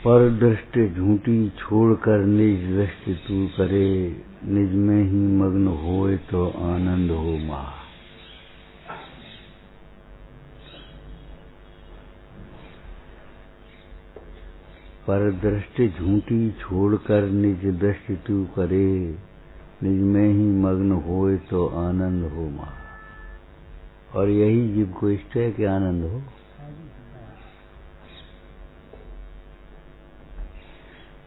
पर दृष्टि झूठी छोड़कर निज दृष्टि तू करे, निज में ही मग्न होए तो आनंद हो महा। पर दृष्टि झूठी छोड़कर निज दृष्टि तू करे, निज में ही मग्न होए तो आनंद हो महा। और यही जीव को इष्ट है कि आनंद हो।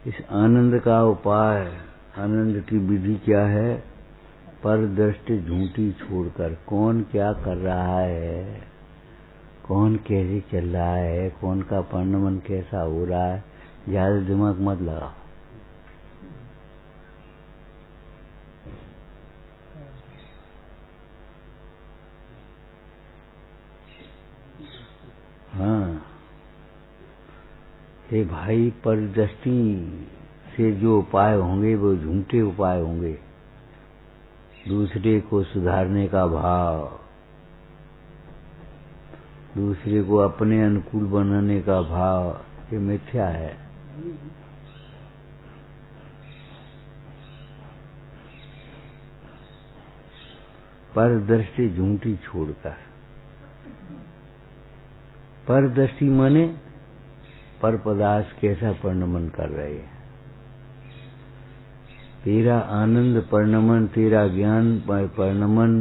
इस आनंद का उपाय, आनंद की विधि क्या है? पर दृष्टि झूठी छोड़कर। कौन क्या कर रहा है, कौन कैसे चल रहा है, कौन का परिणमन कैसा हो रहा है, ज्यादा दिमाग मत लगाओ। हाँ, हे भाई, परदृष्टि से जो उपाय होंगे वो झूठे उपाय होंगे। दूसरे को सुधारने का भाव, दूसरे को अपने अनुकूल बनाने का भाव, ये मिथ्या है। परदृष्टि झूठी छोड़कर। परदृष्टि माने पर पदार्थ कैसा परिणमन कर रहे हैं। तेरा आनंद परिणमन, तेरा ज्ञान परिणमन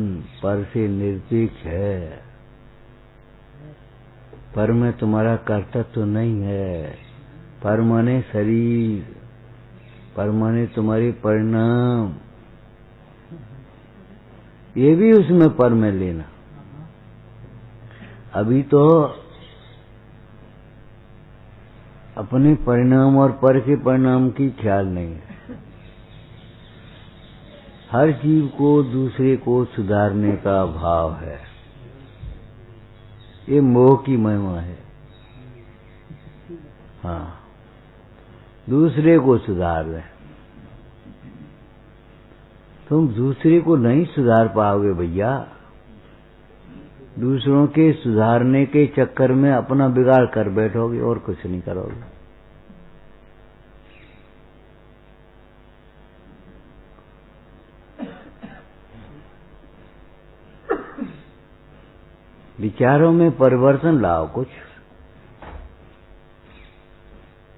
पर से निरपेक्ष है। पर में तुम्हारा कर्तव्य तो नहीं है। पर माने शरीर, पर माने तुम्हारे परिणाम, ये भी उसमें पर में लेना। अभी तो अपने परिणाम और पर के परिणाम की ख्याल नहीं है। हर जीव को दूसरे को सुधारने का भाव है। ये मोह की महिमा है। हाँ, दूसरे को सुधार रहे। तुम दूसरे को नहीं सुधार पाओगे भैया। दूसरों के सुधारने के चक्कर में अपना बिगाड़ कर बैठोगे और कुछ नहीं करोगे। विचारों में परिवर्तन लाओ, कुछ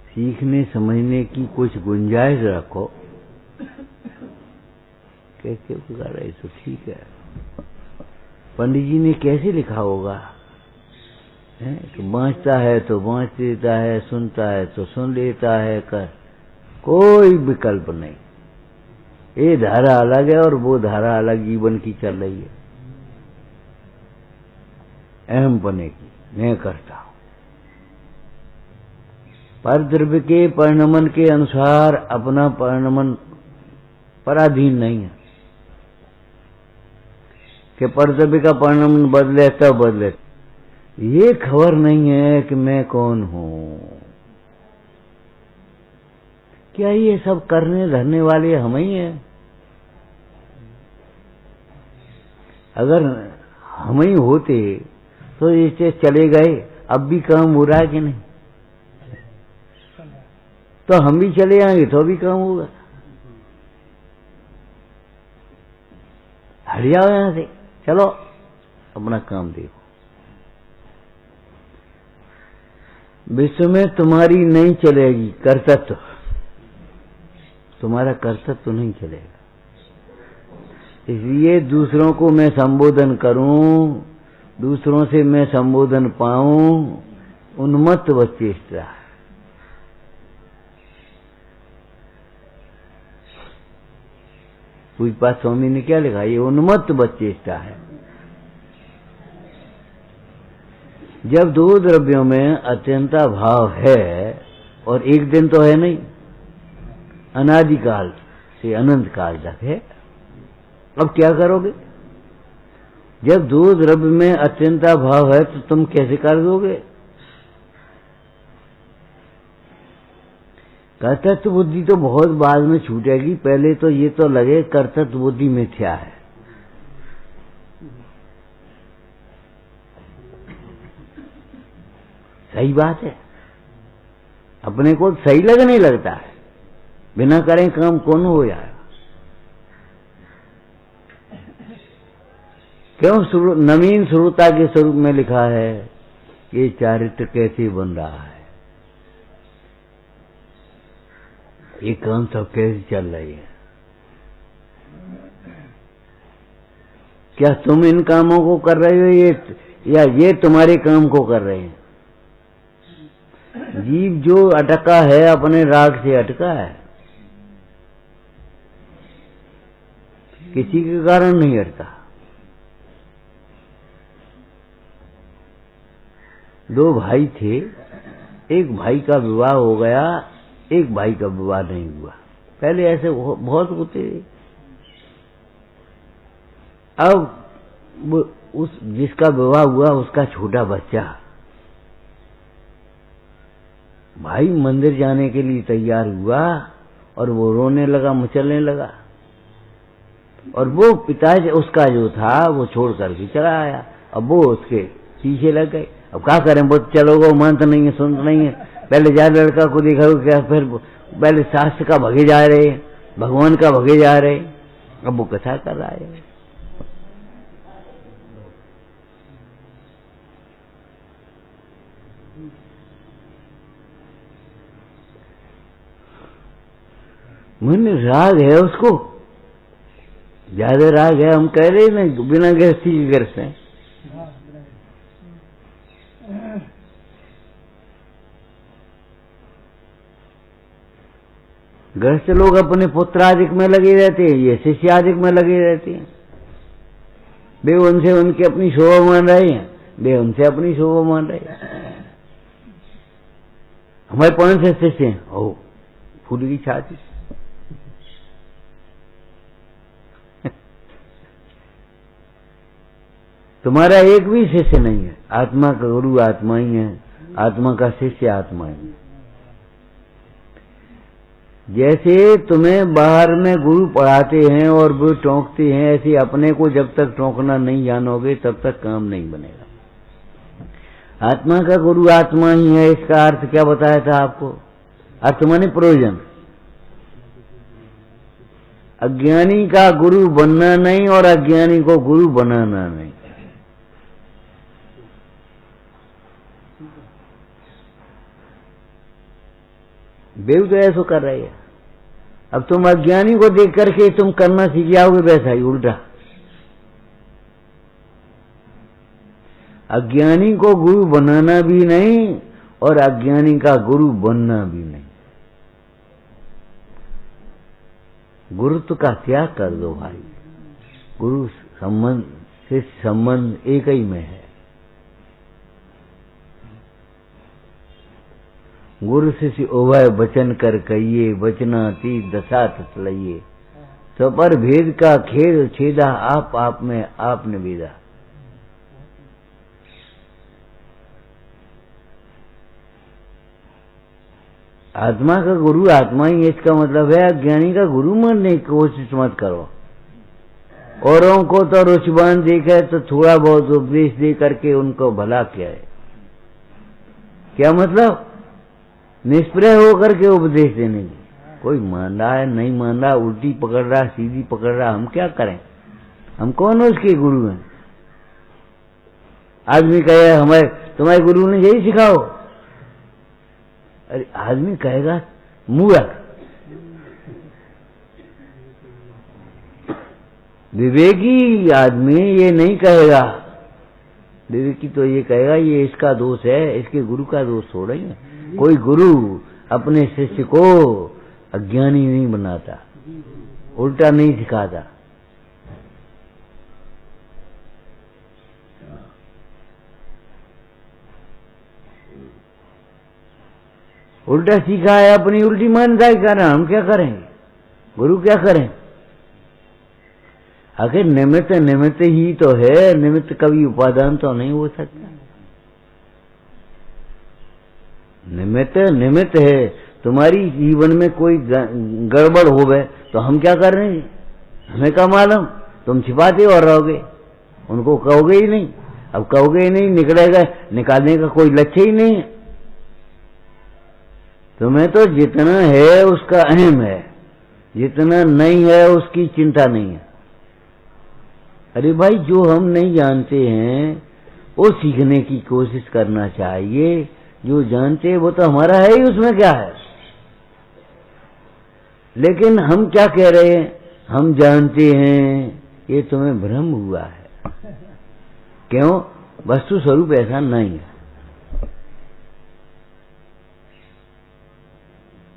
सीखने समझने की कुछ गुंजाइश रखो। कैसे कर रहे तो ठीक है। पंडित जी ने कैसे लिखा होगा? तो बाँचता है तो बाँच लेता है, सुनता है तो सुन लेता है, कर कोई विकल्प नहीं। ये धारा अलग है और वो धारा अलग जीवन की चल रही है। अहम पने की, मैं करता हूं। पर द्रव्य के परिणमन के अनुसार अपना परिणमन पराधीन नहीं है कि पर द्रव्य का परिणमन बदले तब बदले। ये खबर नहीं है कि मैं कौन हूं। क्या ये सब करने धरने वाले हम ही हैं? अगर हम ही होते तो इसे चले गए, अब भी काम हो रहा है कि नहीं? तो हम भी चले आएंगे तो भी काम होगा। हट जाओ यहां से, चलो अपना काम देखो। विश्व में तुम्हारी नहीं चलेगी कर्तव्य, तुम्हारा कर्तव्य नहीं चलेगा। इसलिए दूसरों को मैं संबोधन करूं, दूसरों से मैं संबोधन पाऊं, उन्मत्त चेष्टा। पूज्यपाद स्वामी ने क्या लिखा? ये उन्मत्त चेष्टा है। जब दो द्रव्यों में अत्यंता भाव है, और एक दिन तो है नहीं, अनादिकाल से अनंत काल तक है, अब क्या करोगे? जब दो द्रव्य में अत्यंता भाव है तो तुम कैसे कर दोगे? कर्तव्य बुद्धि तो बहुत बाद में छूटेगी। पहले तो ये तो लगे कर्तव्य बुद्धि मिथ्या है। सही बात है। अपने को सही लगने लगता है, बिना करें काम कौन हो जाएगा। क्यों? नवीन श्रोता के स्वरूप में लिखा है ये चारित्र कैसे बन रहा है, ये काम सब कैसे चल रही है। क्या तुम इन कामों को कर रहे हो या ये तुम्हारे काम को कर रहे हैं? जीव जो अटका है अपने राग से अटका है, किसी के कारण नहीं अटका। दो भाई थे, एक भाई का विवाह हो गया, एक भाई का विवाह नहीं हुआ। पहले ऐसे बहुत होते। अब उस जिसका विवाह हुआ उसका छोटा बच्चा, भाई मंदिर जाने के लिए तैयार हुआ और वो रोने लगा, मचलने लगा, और वो पिताजी उसका जो था वो छोड़ करके चला आया। अब वो उसके पीछे लग गए। अब क्या करें, वो चलो वो मानता नहीं है, सुनता नहीं है। पहले जा लड़का को देखा क्या, फिर पहले शास्त्र का भगे जा रहे, भगवान का भगे जा रहे। अब वो कथा कर रहा है। मन राग है उसको, ज्यादा राग है। हम कह रहे ना बिना गृहस्थी के ग्रस्त हैं। गृहस्थ लोग अपने पुत्र आदि में लगे रहते हैं, ये शिष्य आदि में लगे रहते हैं। वे उनसे उनकी अपनी शोभा मान रहे हैं, वे उनसे अपनी शोभा मान रहे हैं। हमारे 5 शिष्य हैं, ओ फूल की छाती। तुम्हारा एक भी शिष्य नहीं है। आत्मा का गुरु आत्मा ही है, आत्मा का शिष्य आत्मा ही है। जैसे तुम्हें बाहर में गुरु पढ़ाते हैं और वो टोंकते हैं, ऐसे अपने को जब तक टोंकना नहीं जानोगे तब तक काम नहीं बनेगा। आत्मा का गुरु आत्मा ही है, इसका अर्थ क्या बताया था आपको? अर्थ माने प्रयोजन। अज्ञानी का गुरु बनना नहीं और अज्ञानी को गुरु बनाना नहीं। बेव तो ऐसा कर रहे हैं। अब तुम अज्ञानी को देख करके तुम करना सीख जाओगे, वैसा ही उल्टा। अज्ञानी को गुरु बनाना भी नहीं और अज्ञानी का गुरु बनना भी नहीं। गुरुत्व का त्याग कर दो भाई। गुरु संबंध से संबंध एक ही में है। गुरु शिष्य उभय वचन कर कहिए, वचनाती दशा तसलइए। तो पर भेद का खेद छेदा, आप में आप निवेदा। आत्मा का गुरु आत्मा ही, इसका मतलब है अज्ञानी का गुरु मानने की कोशिश मत करो। औरों को तो रुचबान देखे तो थोड़ा बहुत उपदेश दे करके उनको भला क्या है, क्या मतलब? निष्प्रय होकर के उपदेश देने की। कोई मान रहा है, नहीं मान रहा, उल्टी पकड़ रहा, सीधी पकड़ रहा, हम क्या करें? हम कौन उसके गुरु हैं? आदमी कहे हमारे तुम्हारे गुरु ने यही सिखाओ। अरे आदमी कहेगा मूर्ख। विवेकी आदमी ये नहीं कहेगा। विवेकी तो ये कहेगा ये इसका दोष है, इसके गुरु का दोष थोड़ा ही है। कोई गुरु अपने शिष्य को अज्ञानी नहीं बनाता, उल्टा नहीं सिखाता। उल्टा सीखा है, अपनी उल्टी मान्यता ही कर रहे हैं। हम क्या करेंगे? गुरु क्या करें? आखिर निमित्त निमित्त ही तो है, निमित्त कभी उपादान तो नहीं हो सकता। निमित्त निमित्त है। तुम्हारी जीवन में कोई गड़बड़ हो गए तो हम क्या कर रहे हैं? हमें क्या मालूम? तुम छिपाते और रहोगे, उनको कहोगे ही नहीं। अब कहोगे ही नहीं, निकलेगा, निकालने का कोई लक्ष्य ही नहीं है। तुम्हें तो जितना है उसका अहम है, जितना नहीं है उसकी चिंता नहीं है। अरे भाई, जो हम नहीं जानते हैं वो सीखने की कोशिश करना चाहिए। जो जानते हैं वो तो हमारा है ही, उसमें क्या है। लेकिन हम क्या कह रहे हैं, हम जानते हैं, ये तुम्हें भ्रम हुआ है। क्यों? वस्तु स्वरूप ऐसा नहीं है।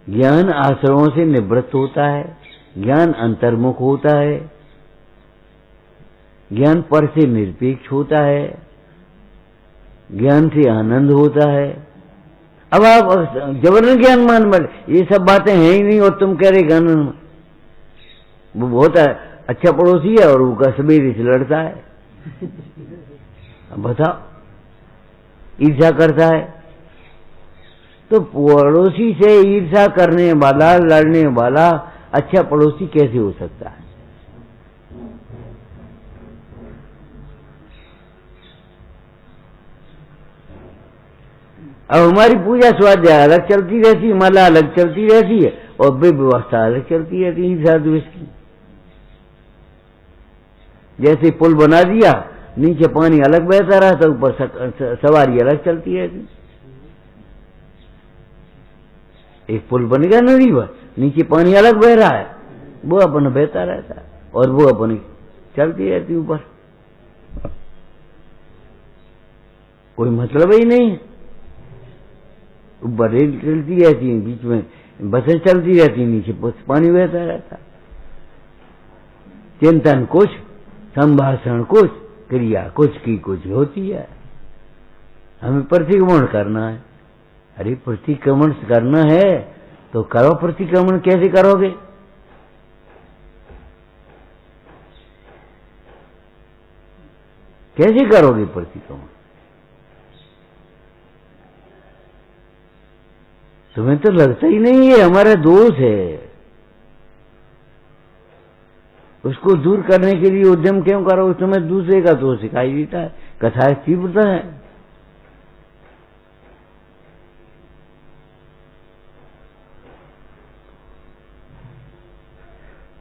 ज्ञान आश्रमों से निवृत्त होता है, ज्ञान अंतर्मुख होता है, ज्ञान पर से निरपेक्ष होता है, ज्ञान से आनंद होता है। अब आप जबरन ज्ञान मान बैठ, ये सब बातें हैं ही नहीं और तुम कह रहे ज्ञान। वो बहुत अच्छा पड़ोसी है और वो सवेरे से लड़ता है। बताओ, ईर्ष्या करता है। तो पड़ोसी से ईर्ष्या करने वाला, लड़ने वाला अच्छा पड़ोसी कैसे हो सकता है? अब हमारी पूजा स्वाध्याय अलग चलती रहती है, माला अलग चलती रहती है और व्यवस्था अलग चलती रहती है ईर्ष्या द्वेष की। जैसे पुल बना दिया, नीचे पानी अलग बहता रहता, ऊपर सवारी अलग चलती रहती। एक पुल बन गया नदी पर, नीचे पानी अलग बह रहा है, वो अपना बहता रहता है और वो अपनी चलती रहती ऊपर। कोई मतलब ही नहीं है। ऊपर रेल चलती रहती है, बीच में बसें चलती रहती है, नीचे पानी बहता रहता। चिंतन कुछ, संभाषण कुछ, क्रिया कुछ की कुछ होती है। हमें प्रतिक्रमण करना है। अरे प्रतिक्रमण करना है तो करो प्रतिक्रमण। कैसे करोगे? कैसे करोगे प्रतिक्रमण? तुम्हें तो लगता ही नहीं है हमारा दोष है। उसको दूर करने के लिए उद्यम क्यों करो? तुम्हें दूसरे का दोष सिखाई देता है। कथा तीव्रता है।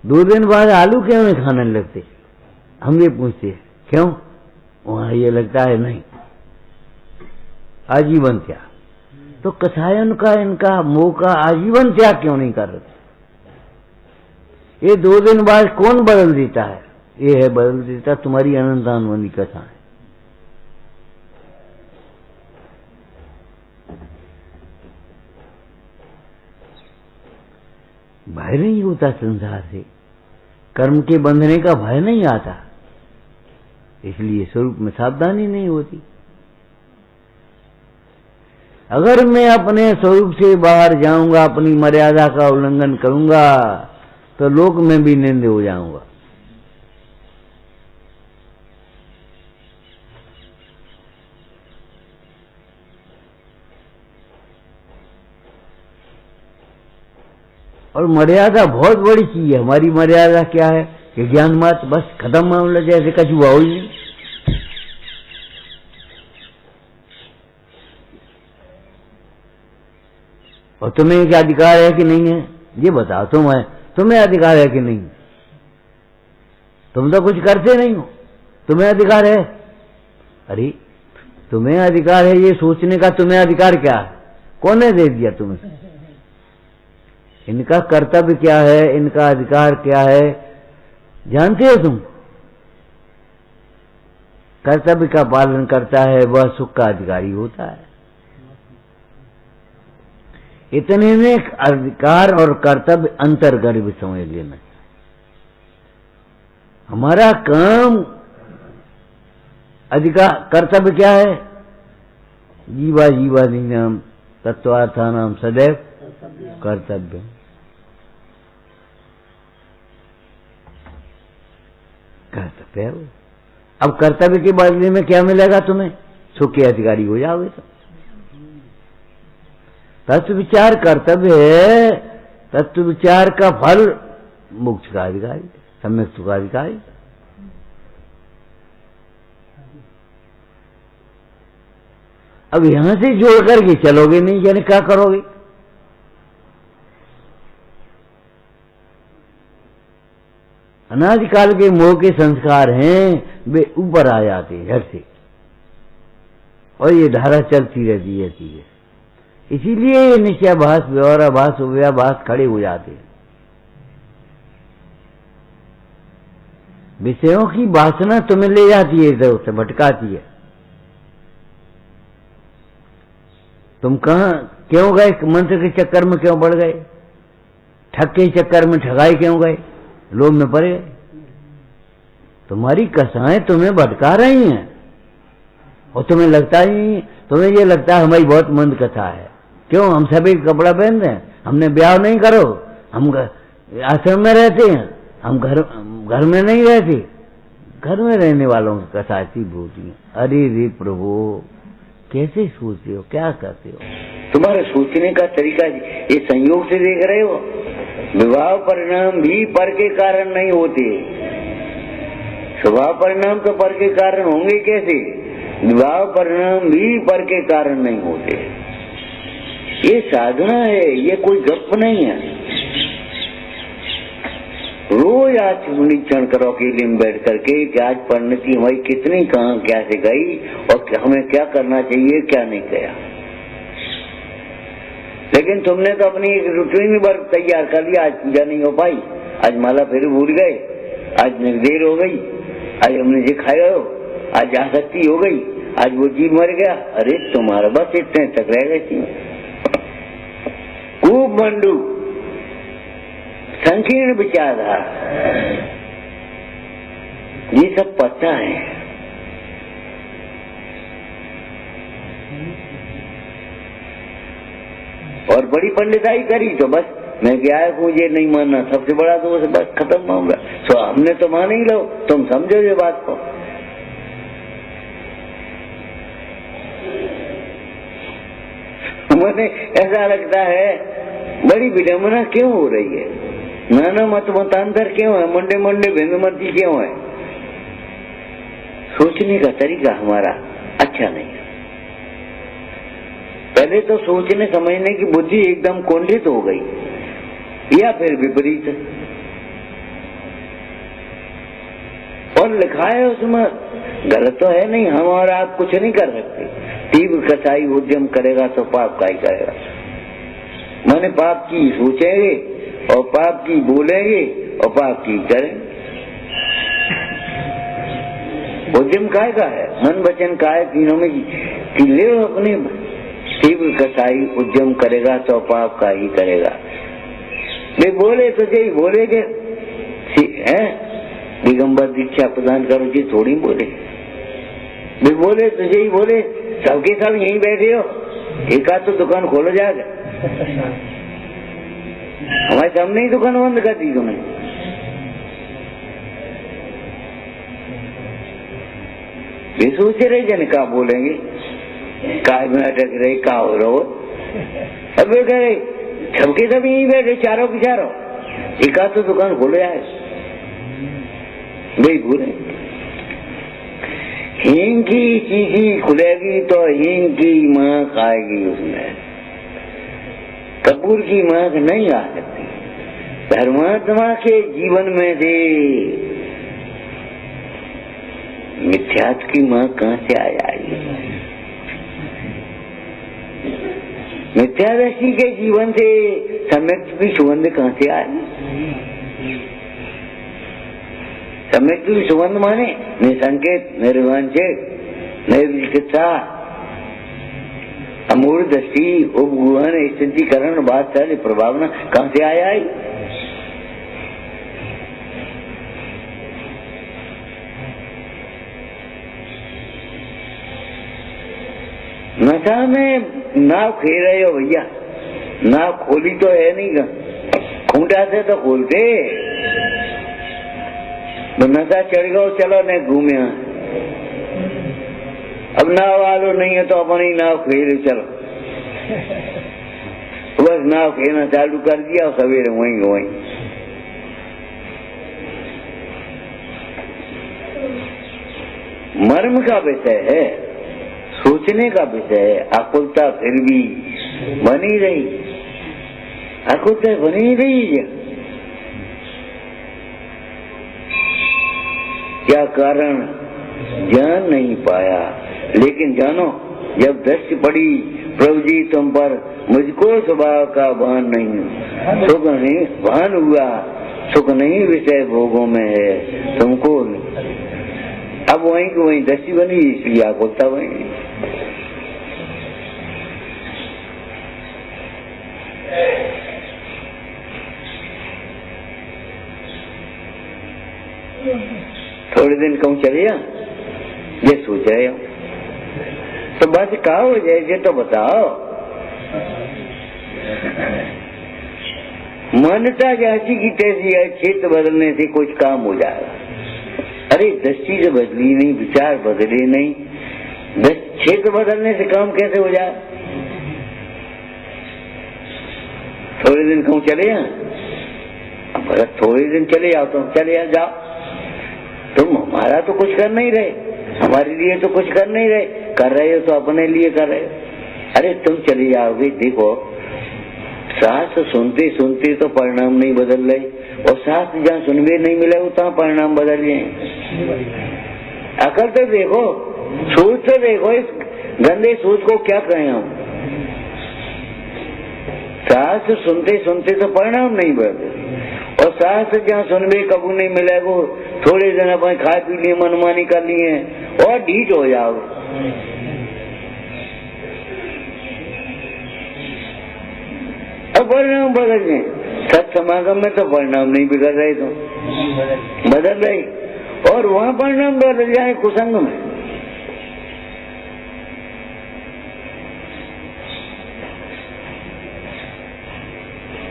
दो दिन बाद आलू क्यों नहीं खाने लगते? हम ये पूछते हैं क्यों? वहां ये लगता है नहीं, आजीवन त्याग। तो कथायन का इनका मोह का आजीवन त्याग क्यों नहीं कर रहे? ये 2 दिन बाद कौन बदल देता है? ये है बदल देता तुम्हारी अनंतानवनी कथा है। भय नहीं होता संसार से, कर्म के बंधने का भय नहीं आता, इसलिए स्वरूप में सावधानी नहीं होती। अगर मैं अपने स्वरूप से बाहर जाऊंगा, अपनी मर्यादा का उल्लंघन करूंगा, तो लोक में भी निंदे हो जाऊंगा। और मर्यादा बहुत बड़ी चीज है। हमारी मर्यादा क्या है कि ज्ञान मत, बस खत्म मामला, जैसे कछुआ हो ही नहीं। और तुम्हें क्या अधिकार है कि नहीं है? ये बताओ, तुम्हें अधिकार है कि नहीं? तुम तो कुछ करते नहीं हो, तुम्हें अधिकार है? अरे तुम्हें अधिकार है ये सोचने का, तुम्हें अधिकार क्या है? कौन ने दे दिया तुम्हें? इनका कर्तव्य क्या है, इनका अधिकार क्या है, जानते हो तुम? कर्तव्य का पालन करता है वह सुख का अधिकारी होता है। इतने में अधिकार और कर्तव्य अंतर गर्भ समझ लेना। हमारा काम, अधिकार, कर्तव्य क्या है? जीवा जीवादि नाम तत्वार्था नाम सदैव कर्तव्य। कर्तव्य है वो। अब कर्तव्य के बदले में क्या मिलेगा तुम्हें? सुख के अधिकारी हो जाओगे। तो तत्व विचार कर्तव्य है, तत्व विचार का फल मोक्ष का अधिकारी, सम्यक सुख का अधिकारी। अब यहां से जोड़ करके चलोगे नहीं, यानी क्या करोगे? अनादिकाल के मोह के संस्कार हैं, वे ऊपर आ जाते हैं झट से, और ये धारा चलती रहती है। इसीलिए ये निश्चयाभास, व्यवहाराभास, उभयाभास खड़े हो जाते हैं। विषयों की वासना तुम्हें ले जाती है, इधर उधर भटकाती है। तुम कहां क्यों गए? मंत्र के चक्कर में क्यों पड़ गए? ठग के चक्कर में ठगाई क्यों गए? लोभ में पड़ गए। तुम्हारी कसाएं तुम्हें भटका रही हैं, और तुम्हें लगता ही, तुम्हें ये लगता है हमारी बहुत मंद कथा है। क्यों? हम सभी कपड़ा पहन रहे हैं, हमने ब्याह नहीं करो, हम आश्रम में रहते हैं, हम घर में नहीं रहते। घर में रहने वालों की कथा ऐसी भूती है। अरे रे प्रभु, कैसे सोचते हो, क्या करते हो? तुम्हारे सोचने का तरीका ये संयोग से देख रहे हो। विवाह परिणाम भी पर के कारण नहीं होते। स्वभाव परिणाम तो पर के कारण होंगे कैसे? विवाह परिणाम भी पर के कारण नहीं होते। ये साधना है, ये कोई गप नहीं है। रोज आज निरीक्षण करो अकेले में बैठ करके कि आज परिणति हमारी कितनी कहाँ क्या से गई, और हमें क्या करना चाहिए, क्या नहीं किया। लेकिन तुमने तो अपनी एक रूटीन पर तैयार कर लिया। आज पूजा नहीं हो पाई, आज माला फिर भूल गए, आज देर हो गई, आज हमने ये खाया हो, आज आसक्ति हो गई, आज वो जीव मर गया। अरे तुम्हारा बस इतने तक रह गई। खूब मंडू संकीर्ण विचारधारा, ये सब पता है। और बड़ी पंडिताई करी तो बस मैं क्या है, मुझे नहीं मानना सबसे बड़ा दोष, बस खत्म होगा। तो हमने तो मान ही लो, तुम समझो ये बात को। मुझे ऐसा लगता है बड़ी विडंबना क्यों हो रही है, नाना मत मतांतर क्यों है, मंडे मंडे भिन्न मती क्यों है। सोचने का तरीका हमारा अच्छा नहीं है। पहले तो सोचने समझने की बुद्धि एकदम कुंठित हो गई, या फिर विपरीत। और लिखा है उसमें, गलत तो है नहीं, हम और आप कुछ नहीं कर सकते। तीव्र कसाई उद्यम करेगा तो पाप का ही करेगा। माने पाप की सोचेंगे और पाप की बोलेंगे और पाप की करेंगे। उद्यम काय का है, मन वचन काय तीनों में कि ले अपने तीव्र कसाई उद्यम करेगा तो पाप का ही करेगा। वे बोले तो यही बोलेगे, दिगंबर दीक्षा प्रदान करो जी, थोड़ी बोले। वे बोले तो यही बोले, सबके सब यहीं बैठे हो, एक आध तो दुकान खोलो जाएगा। हमारे सामने ही दुकान बंद कर दी तुमने। वे सोच रहे जन का बोलेंगे, काय में अटक रहे, का हो रहो। अब वे कह रहे सबके सब यहीं बैठे, चारों के चारों, एक आध तो दुकान खोलो जाए। वही बोले हींग की चीजी खुलेगी तो हींग की मांग आएगी, उसमें कपूर की मांग नहीं आ सकती। धर्मात्मा के जीवन में दे मिथ्यात्व की मांग कहां से आ जाएगी? मिथ्यादर्शी के जीवन से सम्यक की सुगंध कहां से आएगी? सम्यक की सुगंध माने निसंकेत, निर्वांछित, निर्विचिकित्सा, अमूर्त दृष्टि, उपगुहन, स्थितिकरण, बात्सल्य, प्रभावना कहां से आया है? नशा में नाव खेल रहे हो भैया, नाव खोली तो है नहीं का, खूंटा से तो खोलते। तो नशा चढ़ गया, चलो नहीं घूमे। अब नाव वालों नहीं है तो अपनी नाव खेले चलो। बस नाव खेलना चालू कर दिया और सवेरे वहीं वहीं। मर्म का विषय है, सोचने का विषय है। आकुलता फिर भी बनी रही, आकुलता बनी रही है। क्या कारण जान नहीं पाया। लेकिन जानो, जब दृष्टि पड़ी प्रभु जी तुम पर, मुझको स्वभाव का भान नहीं, सुख नहीं भान हुआ, सुख नहीं विषय भोगों में है तुमको। अब वहीं की वहीं दृष्टि बनी, इसलिए आप बोलता वहीं। थोड़े दिन कहूँ चले जा, ये सोच रहे हो तो बस कहो, जैसे तो बताओ। मान्यता जैसी की तैसी है, क्षेत्र बदलने से कुछ काम हो जाएगा। अरे दृष्टि जो बदली नहीं, विचार बदले नहीं, क्षेत्र बदलने से काम कैसे हो जाए। थोड़े दिन कहूँ चले जा, थोड़े दिन चले जाओ, तुम चले जाओ, तुम हमारा तो कुछ कर नहीं रहे, हमारे लिए तो कुछ कर नहीं रहे, कर रहे हो तो अपने लिए कर रहे हो। अरे तुम चली जाओगे, देखो शास्त्र सुनते सुनते तो परिणाम नहीं बदल रहे, और शास्त्र जहाँ सुनवे नहीं मिले वो तहाँ परिणाम बदल जाए। अकल तो देखो, सोच तो देखो, इस गंदे सोच को क्या कहें हम। शास्त्र सुनते सुनते तो परिणाम नहीं बदले, और शास्त्र जहाँ सुनवे कबू नहीं मिले, वो थोड़े दिन अपन खा पी लिए, मनमानी कर लिए और ढीठ हो जाओगे। अब परिणाम बदल गए। सत्य समागम में तो परिणाम नहीं बिगड़ रहे, तो बदल रहे, और वहाँ परिणाम बदल जाए कुसंग में।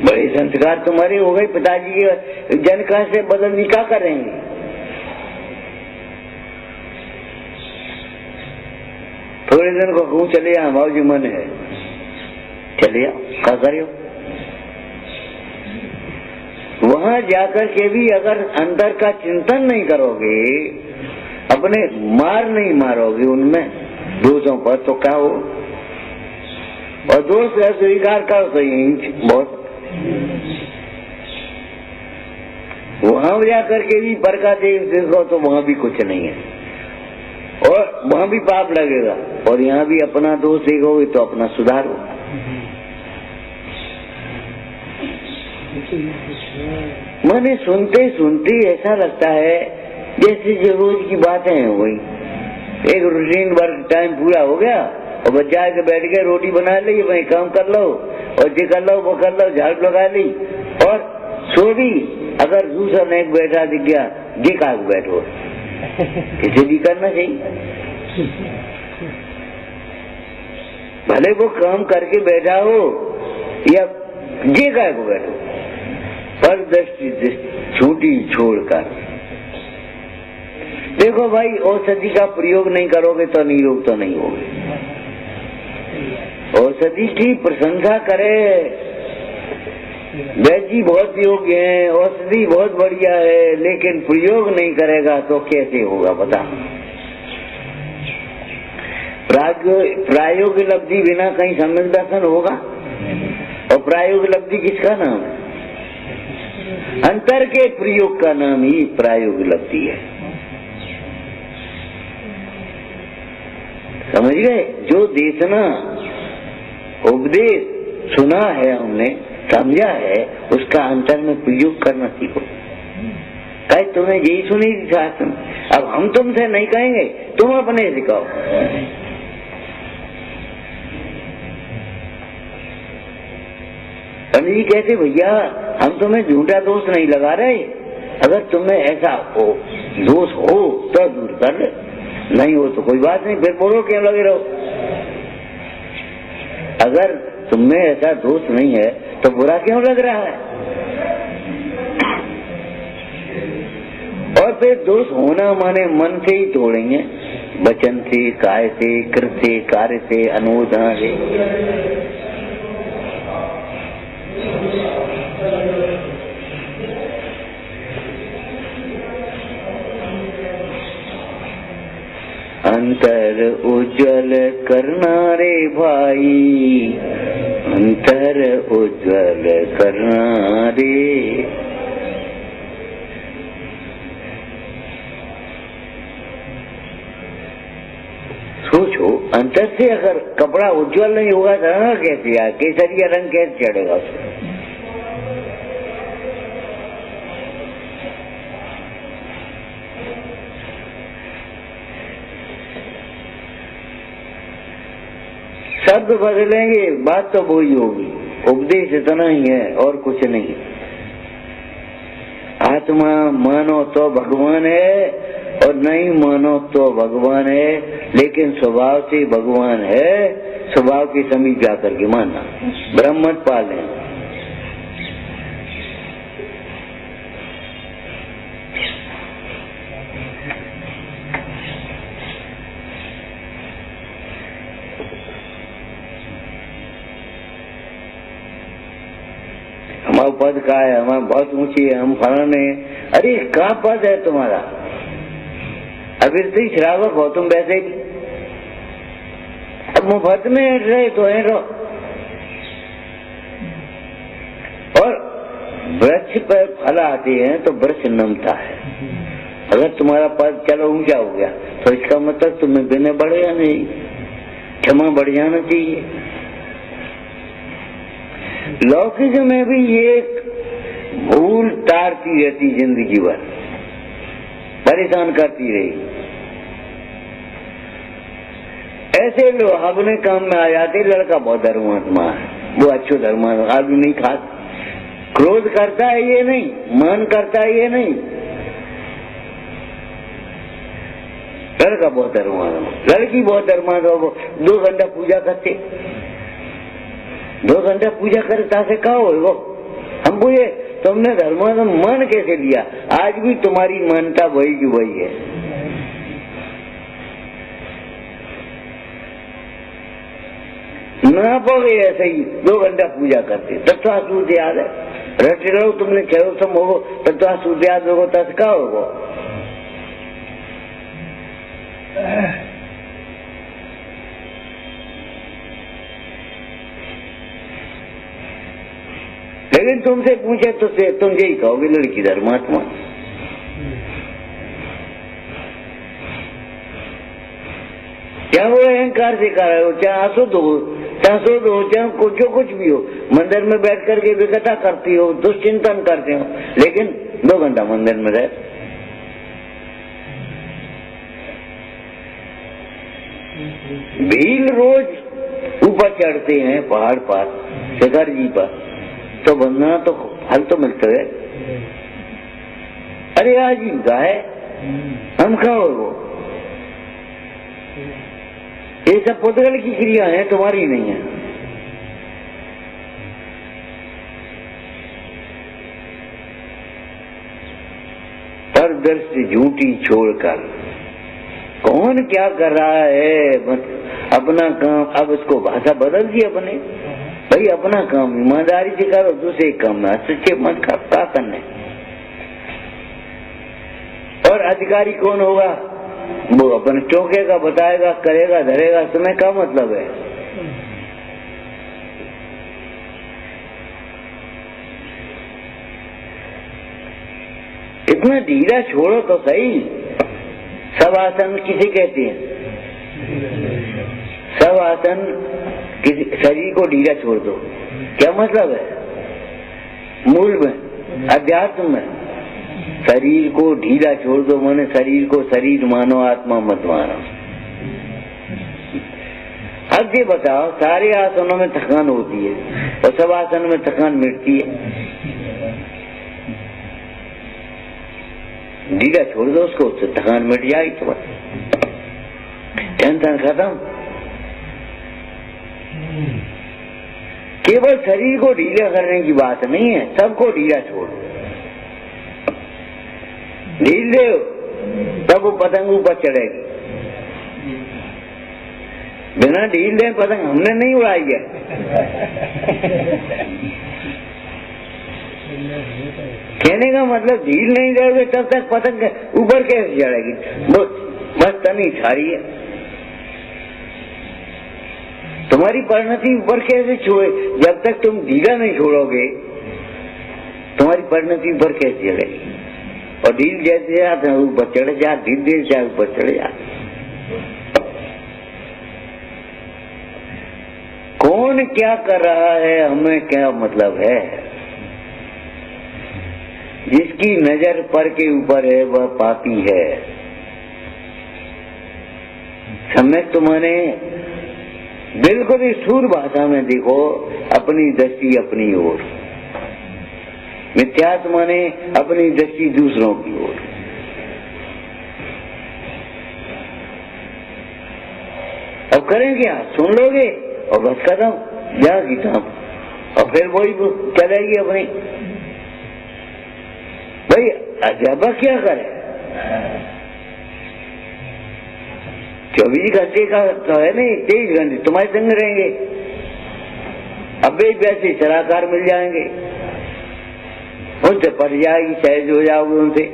बड़े संस्कार तुम्हारे हो गए, पिताजी के जन का से बदलनी क्या करेंगे। थोड़े दिन को कहूँ चले आ, बाबूजी मन है, चले आ, क्या करियो। वहां जाकर के भी अगर अंदर का चिंतन नहीं करोगे, अपने मार नहीं मारोगे उनमें दोषों पर, तो क्या हो। और दोष स्वीकार करो तो यही बहुत। वहां जाकर के भी पर का देखो तो वहां भी कुछ नहीं है, और वहां भी पाप लगेगा, और यहाँ भी अपना दोष देखोगे तो अपना सुधार होगा। मैंने सुनते सुनते ऐसा लगता है जैसे जो रोज की बातें हैं वही, एक रूटीन वर्क टाइम पूरा हो गया, और बच्चा के बैठ गए, रोटी बना ली, वही काम कर लो, और ये कर लो वो कर लो, झाड़ू लगा ली, और सो भी। अगर दूसरा नेक बैठा दिख गया, ये काग बैठो, किसी भी करना चाहिए। भले वो काम करके बैठा हो या ये काय को बैठो, पर दृष्टि छूटी छोड़कर देखो भाई। औषधि का प्रयोग नहीं करोगे तो निरोग तो नहीं होगे। औषधि की प्रशंसा करे, वैद्य जी बहुत योग्य है, औषधि बहुत बढ़िया है, लेकिन प्रयोग नहीं करेगा तो कैसे होगा बता। प्रायोगिक लब्धि बिना कहीं सम्यक दर्शन होगा, और प्रायोगिक लब्धि किसका नाम है? अंतर के प्रयोग का नाम ही प्रायोगिक लब्धि है। समझ गए? जो देशना उपदेश सुना है, हमने समझा है, उसका अंतर में प्रयोग करना सीखो। कहे तुम्हें यही सुनी थी शास्त्र में, अब हम तुमसे नहीं कहेंगे, तुम अपने सिखाओ। पंडित जी कहते भैया हम तुम्हें झूठा दोष नहीं लगा रहे, अगर तुम्हें ऐसा हो दोष हो तो दूर कर ले, नहीं हो तो कोई बात नहीं, फिर बोलो क्यों लगे रहो। अगर तुम्हें ऐसा दोष नहीं है तो बुरा क्यों लग रहा है। और फिर दोष होना माने मन से ही तोड़ेंगे, वचन से, काय से, कृत से, कार्य से, अनुमोदना से। अंतर उज्जवल करना रे भाई, अंतर उज्जवल करना रे। ब्रश से अगर कपड़ा उज्जवल नहीं होगा तो रंग कैसे आए, केसरिया रंग कैसे चढ़ेगा उसमें? शब्द बदलेंगे, बात तो वही होगी, उपदेश इतना ही है और कुछ नहीं। आत्मा मानो तो भगवान है और नहीं मानो तो भगवान है, लेकिन स्वभाव से भगवान है, स्वभाव की समीप जाकर के मानना, ब्रह्म मत पालें। हमारा पद का है, हमारा बहुत ऊंची है, हम फलाने हैं। अरे कहाँ पद है तुम्हारा? अभी तो श्रावक हो तुम वैसे भी, अब मुफ्त में हट रहे तो है रहो। और वृक्ष पर फल आते हैं तो वृक्ष नमता है। अगर तुम्हारा पद चलो ऊंचा हो गया तो इसका मतलब तुम्हें बिना बढ़ेगा नहीं, क्षमा बढ़ जाना चाहिए। लौकिक में भी ये भूल तारती रहती, जिंदगी भर परेशान करती रही। ऐसे लोग अपने काम में आ जाते, लड़का बहुत धर्मात्मा है, वो अच्छो धर्मात्मा, आदमी नहीं खा, क्रोध करता है ये नहीं, मान करता है ये नहीं, लड़का बहुत धर्मात्मा, लड़की बहुत धर्मात्मा। वो 2 घंटा पूजा करते, 2 घंटा पूजा करता से कहा हो वो, हम पूछे तुमने धर्मात्मा मान कैसे लिया? आज भी तुम्हारी मानता वही की वही है। ना पाओगे ऐसे ही 2 घंटा पूजा करते, तत्वा सूद याद है, रट रहो तुमने कहो तुम हो, तत्वा सूद याद होगो तत्का होगो। लेकिन तुमसे पूछे तो तुम यही कहोगे लड़की धर्मात्मा। क्या वो अहंकार से कर रहे हो, चाहे अशुद्ध हो, चाहे शुद्ध हो, चाहे जो कुछ भी हो, मंदिर में बैठ करके विकथा करती हो, दुष्चिंतन करते हो, लेकिन 2 घंटा मंदिर में रहे। भील रोज ऊपर चढ़ते हैं पहाड़ पर, शिखर जी पर, तो वंदना तो फल तो मिलता है। अरे आजीविका है, हम खाओ वो, ये सब पुद्गल की क्रिया है, तुम्हारी नहीं है। पर दृष्टि झूठी छोड़कर कौन क्या कर रहा है, अपना काम, अब उसको भाषा बदल दी अपने, भाई अपना काम ईमानदारी से करो, दूसरे काम में हस्तक्षेप मत कर, क्या करना है। और अधिकारी कौन होगा? वो अपने टोकेगा, बताएगा, करेगा, धरेगा, तुम्हें क्या मतलब है? इतना ढीला छोड़ो तो सही। सब आसन किसे कहते हैं? सब आसन किसी शरीर को ढीला छोड़ दो, क्या मतलब है? मूल में, अध्यात्म में शरीर को ढीला छोड़ दो, माने शरीर को शरीर मानो, आत्मा मत मानो। अब ये बताओ, सारे आसनों में थकान होती है और सब आसन में थकान मिटती है। ढीला छोड़ दो उसको, उससे थकान मिट जाएगी, तो बस टेंशन खत्म। केवल शरीर को ढीला करने की बात नहीं है, सबको ढीला छोड़ दो। ढील दे तब वो पतंग ऊपर चढ़ेगी, बिना ढील दे पतंग हमने नहीं उड़ाई है। कहने का मतलब ढील नहीं दोगे तब तक पतंग ऊपर कैसे चढ़ेगी? बस तनी छारी है, तुम्हारी परिणति ऊपर कैसे छोड़े? जब तक तुम ढीला नहीं छोड़ोगे तुम्हारी परिणति ऊपर कैसे चढ़ेगी? और ढील जैसे जाते हैं ऊपर चढ़ जा, ढील दे जाए ऊपर चढ़ जा। कौन क्या कर रहा है हमें क्या मतलब है। जिसकी नजर पर के ऊपर है वह पापी है। सम्यक माने बिल्कुल ही स्थूल भाषा में देखो, अपनी दृष्टि अपनी ओर। मिथ्यात्व माने अपनी दृष्टि दूसरों की ओर। अब करें क्या, सुन लोगे और बस खत्म, जा किताब, और फिर वही चलेगी अपनी। भाई अध्यापक क्या करे, 24 घंटे का तो है नहीं, 23 घंटे तुम्हारे संग रहेंगे। अब भी वैसे सलाहकार मिल जाएंगे, उनसे पढ़ जाएगी, सहज हो जाओगे उनसे।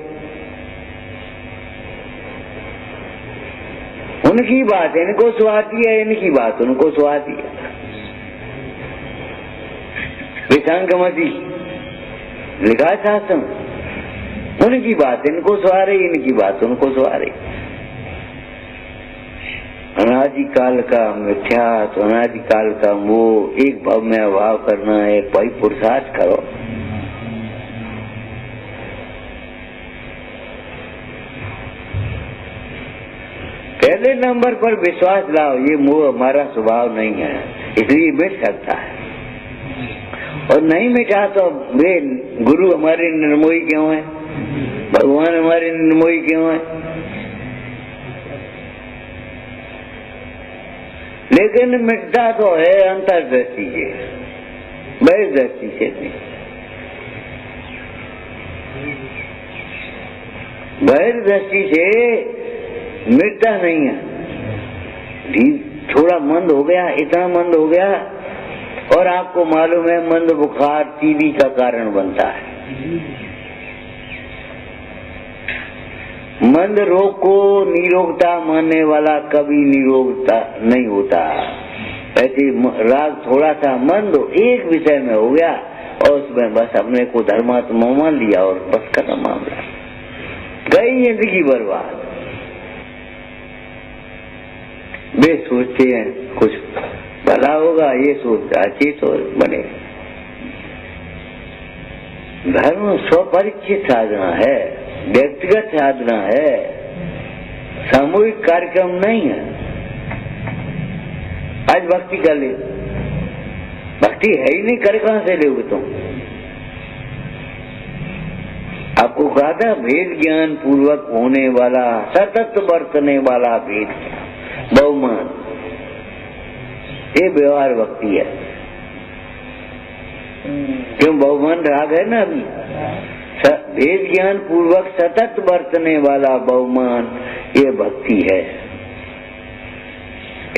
उनकी बात इनको सुहाती है, इनकी बात उनको सुहाती है। विसंगमति लिखा शास्त्र में, उनकी बात इनको सुहा रही, इनकी बात उनको सुहा रही। अनादिकाल का मिथ्या, तो अनादिकाल का वो एक भाव में अभाव करना है। भाई पुरुषार्थ करो। पहले नंबर पर विश्वास लाओ, ये मोह हमारा स्वभाव नहीं है, इसलिए मिट सकता है। और नहीं मिटा तो वे गुरु हमारे निर्मोही क्यों है, भगवान हमारे निर्मोही क्यों है। लेकिन मिटता तो है अंतर्दृष्टि से, बहिर्दृष्टि से नहीं। बहिर्दृष्टि से मिटता नहीं है। थोड़ा मंद हो गया, इतना मंद हो गया, और आपको मालूम है मंद बुखार टीबी का कारण बनता है। मंद रोग को निरोगता मानने वाला कभी निरोगता नहीं होता। ऐसे राग थोड़ा सा मंद हो, एक विषय में हो गया और उसमें बस अपने को धर्मात्मा मान लिया और बस खत्म मामला, गई जिंदगी बर्बाद। वे सोचते हैं कुछ भला होगा, ये सोचता चेत और बने। धर्म स्वपरिचित साधना है, व्यक्तिगत साधना है, सामूहिक कार्यक्रम नहीं है। आज भक्ति कर ले, भक्ति है ही नहीं, कर कहां से लोगे तुम। आपको कहा था भेद ज्ञान पूर्वक होने वाला, सतत बरतने वाला भेद बहुमान, ये व्यवहार भक्ति है। क्यों बहुमान राग है ना अभी। भेद ज्ञान पूर्वक सतत बरतने वाला बहुमान, ये भक्ति है।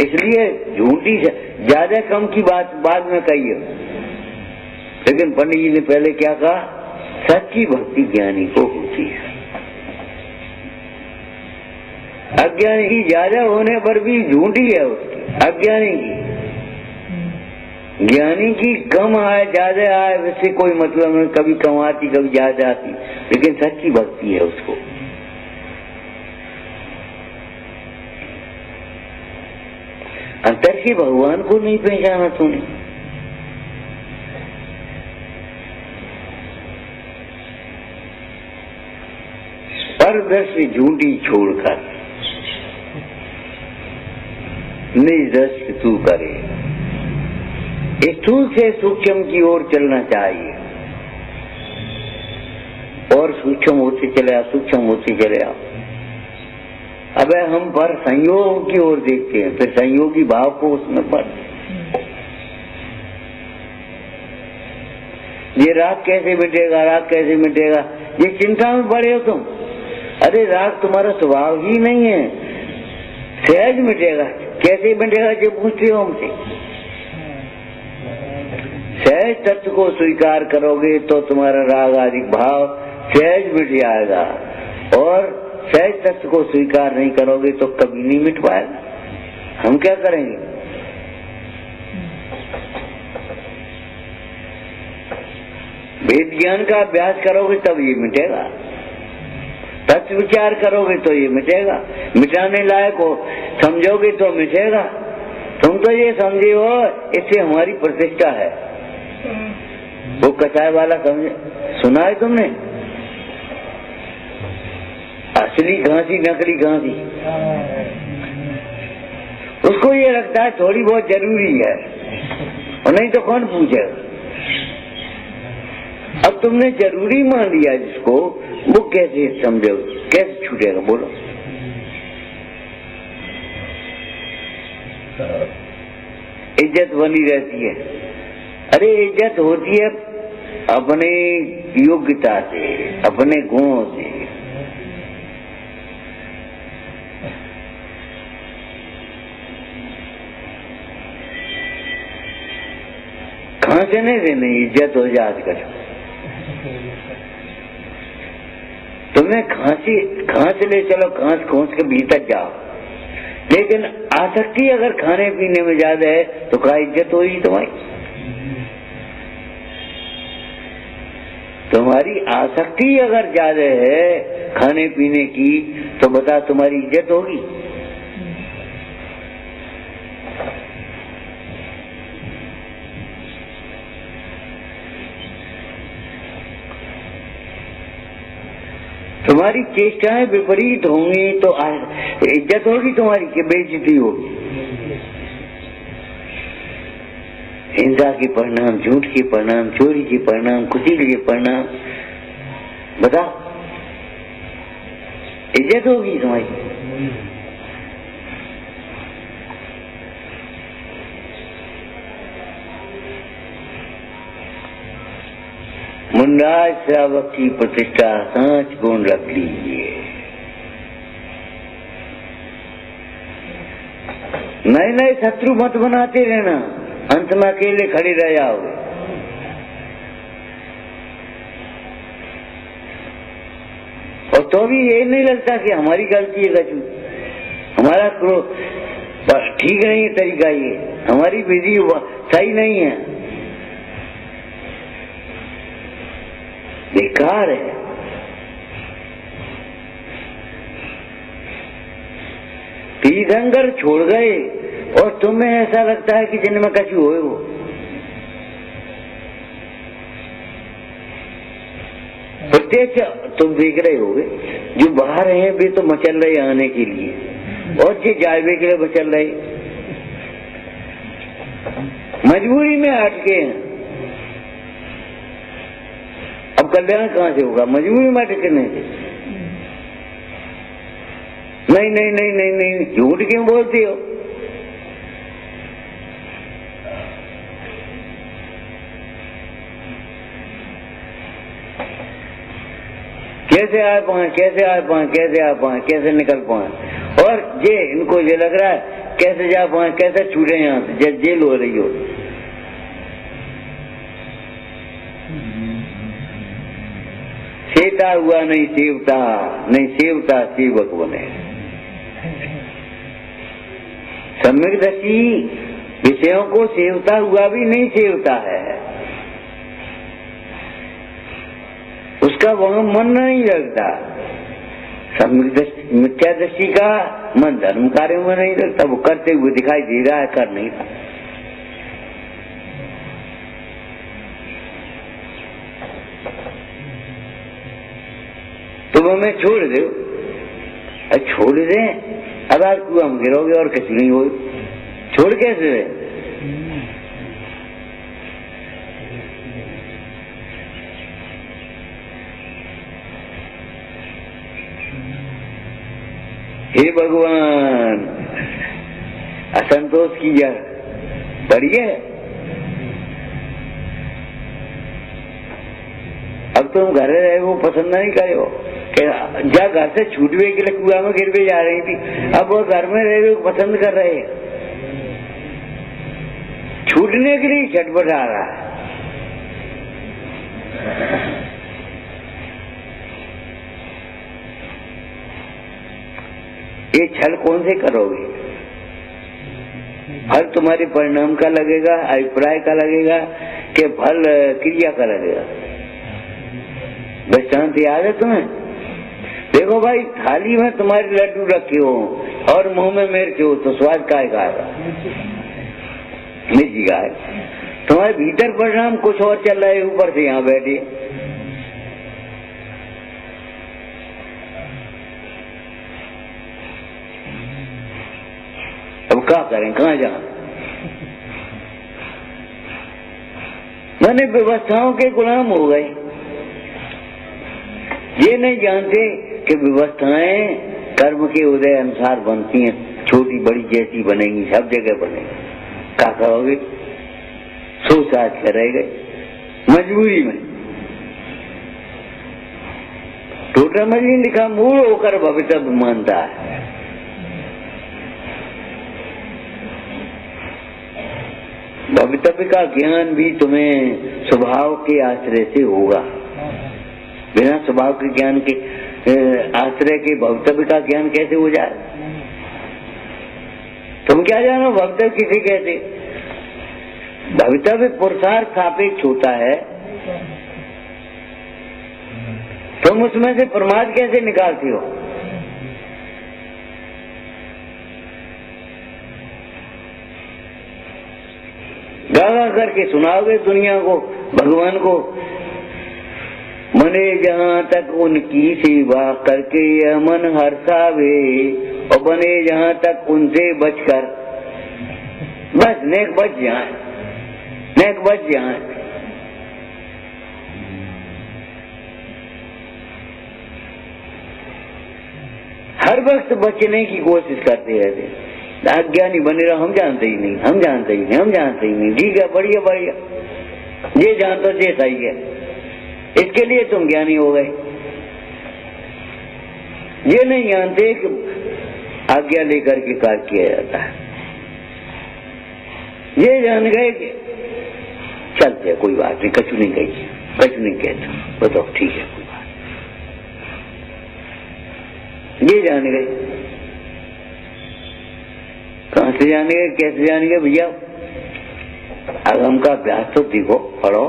इसलिए झूठी ज्यादा कम की बात बाद में कही है, लेकिन पंडित जी ने पहले क्या कहा, सच्ची भक्ति ज्ञानी को होती है। अज्ञानी की ज्यादा होने पर भी झूठी है उसकी, अज्ञानी की। ज्ञानी की कम आए ज्यादा आए वैसे कोई मतलब नहीं, कभी कम आती कभी ज्यादा आती, लेकिन सच्ची भक्ति है उसको। अंतर से भगवान को नहीं पहचाना तूने। परदृष्टि झूठी छोड़कर निज दृष्टि तू करे। स्थूल से सूक्ष्म की ओर चलना चाहिए, और सूक्ष्म होते चले आओ, सूक्ष्म होते चले आओ। अब हम पर संयोग की ओर देखते हैं, फिर संयोगी भाव को उसमें पर ये राग कैसे मिटेगा, राग कैसे मिटेगा, ये चिंता में पड़े हो तुम। अरे राग तुम्हारा स्वभाव ही नहीं है, सहज मिटेगा। कैसे मिटेगा जो पूछते हो हमसे। सहज तत्व को स्वीकार करोगे तो तुम्हारा राग आदि भाव सहज मिट जाएगा, और सहज तत्व को स्वीकार नहीं करोगे तो कभी नहीं मिट पाएगा। हम क्या करेंगे। वेद ज्ञान का अभ्यास करोगे तब ये मिटेगा, तत्व विचार करोगे तो ये मिटेगा, मिटाने लायक हो समझोगे तो मिटेगा। तुम तुम तो ये समझे हो इससे हमारी प्रतिष्ठा है। वो कसाई वाला समझे, सुना है तुमने? असली घासी नकली घासी, उसको ये लगता है थोड़ी बहुत जरूरी है, और नहीं तो कौन पूछे। अब तुमने जरूरी मान लिया जिसको, वो कैसे समझो, कैसे छूटेगा बोलो? इज्जत बनी रहती है। अरे इज्जत होती है अपने योग्यता से, अपने गुणों से। खांसने से नहीं इज्जत हो जाए आजकल। तुम्हें खांस ले चलो, खांस के भीतर जाओ, लेकिन आसक्ति अगर खाने पीने में ज्यादा है तो क्या इज्जत होगी तुम्हारी? तुम्हारी आसक्ति अगर ज्यादा है खाने पीने की तो बता तुम्हारी इज्जत होगी? तुम्हारी चेष्टाएं विपरीत होंगी तो इज्जत होगी तुम्हारी कि बेइज्जती होगी? हिंसा के परिणाम, झूठ के परिणाम, चोरी के परिणाम, खुशी के परिणाम, बता इज्जत होगी तुम्हारी? मुंडाज श्रावक की प्रतिष्ठा सांच गुण रख लीजिए। नए नए शत्रु मत बनाते रहना, अंत में अकेले खड़े रह जाओगे। और तो भी ये नहीं लगता कि हमारी गलती है, गजू हमारा क्रोध बस ठीक नहीं है, तरीका ये हमारी विधि सही नहीं है, बेकार है। तीर्थंकर छोड़ गए और तुम्हें ऐसा लगता है कि जिनमें कछु होए वो। प्रत्यक्ष तुम देख रहे होगे जो बाहर हैं वे तो मचल रहे आने के लिए, और जो जायवे के लिए मचल रहे मजबूरी में अटके हैं। अब कल्याण कहाँ से होगा? मजबूरी में अटकने से। नहीं नहीं नहीं नहीं नहीं, झूठ क्यों बोलते हो? कैसे आ पाए, कैसे आ पाए, कैसे आ पाए, कैसे निकल पाए? और ये इनको ये लग रहा है कैसे जा पाए, कैसे छूटे यहाँ से, जेल हो रही हो। सेता हुआ नहीं सेवता, नहीं सेवता सेवक बने। सम्यक दृष्टि विषयों को सेवता हुआ भी नहीं सेवता है, उसका वहां मन नहीं लगता। सम्यक दृष्टि मिथ्या दृष्टि का मन धर्म कार्यों में नहीं लगता, वो करते हुए दिखाई दे रहा है, कर नहीं रहा। तुम हमें छोड़ दो, छोड़ दे, अब आज कुआं में गिरोगे और कुछ नहीं हो। छोड़ कैसे रहे? हे भगवान, असंतोष की जड़ बढ़िए। अब तुम घर रहे वो पसंद नहीं करे हो, जा घर से छूटवे के लिए कुआं में गिर भी जा रही थी, अब वो घर में रहे हुए पसंद कर रहे हैं, छूटने के लिए झटपट आ रहा है। ये छल कौन से करोगे? फल तुम्हारे परिणाम का लगेगा, अभिप्राय का लगेगा, कि फल क्रिया का लगेगा? दृष्टांत याद है तुम्हें? देखो भाई, थाली में तुम्हारे लड्डू रखे हो और मुंह में मिर्च हो तो स्वाद काय का आएगा? निजी का है। तुम्हारे भीतर परिणाम कुछ और चल रहा है, ऊपर से यहाँ बैठे। अब क्या करें, कहाँ जाएं? मैंने व्यवस्थाओं के गुलाम हो गए। ये नहीं जानते कि व्यवस्थाएं कर्म के उदय अनुसार बनती हैं, छोटी बड़ी जैसी बनेंगी, सब जगह बनेगी। क्या करोगे? सोच आज कर रह गए मजबूरी में। टोटा मजबूरी लिखा मूल होकर भवितव्य मानता है। भवितव्य का ज्ञान भी तुम्हें स्वभाव के आश्रय से होगा। बिना स्वभाव के ज्ञान के आश्रय के भवितव्य का ज्ञान कैसे हो जाए? तुम क्या जानो भवितव्य किसे कहते? भवितव्य पुरुषार्थ सापेक्ष होता है। तुम उसमें से प्रमाद कैसे निकालते हो? गा करके सुनाओगे दुनिया को, भगवान को। मने जहाँ तक उनकी सेवा करके यह मन हर्षावे, और बने जहाँ तक उनसे बचकर, बस नेक बच जाए, नेक बच जाए। हर वक्त बचने की कोशिश करते रहते। अज्ञानी बने रहो, हम जानते ही नहीं, हम जानते ही नहीं, हम जानते ही नहीं। ठीक है, बढ़िया बढ़िया, ये जानते ये सही है, इसके लिए तुम ज्ञानी हो गए। ये नहीं जानते कि आज्ञा लेकर के कार्य किया जाता है। ये जान गए कि चलते कोई बात नहीं, कछु नहीं कही, कछु नहीं कहता, बताओ ठीक है कोई बात। ये जान गए। कहां से जानेंगे, कैसे जानेंगे भैया? अगम का अभ्यास तो देखो, पढ़ो।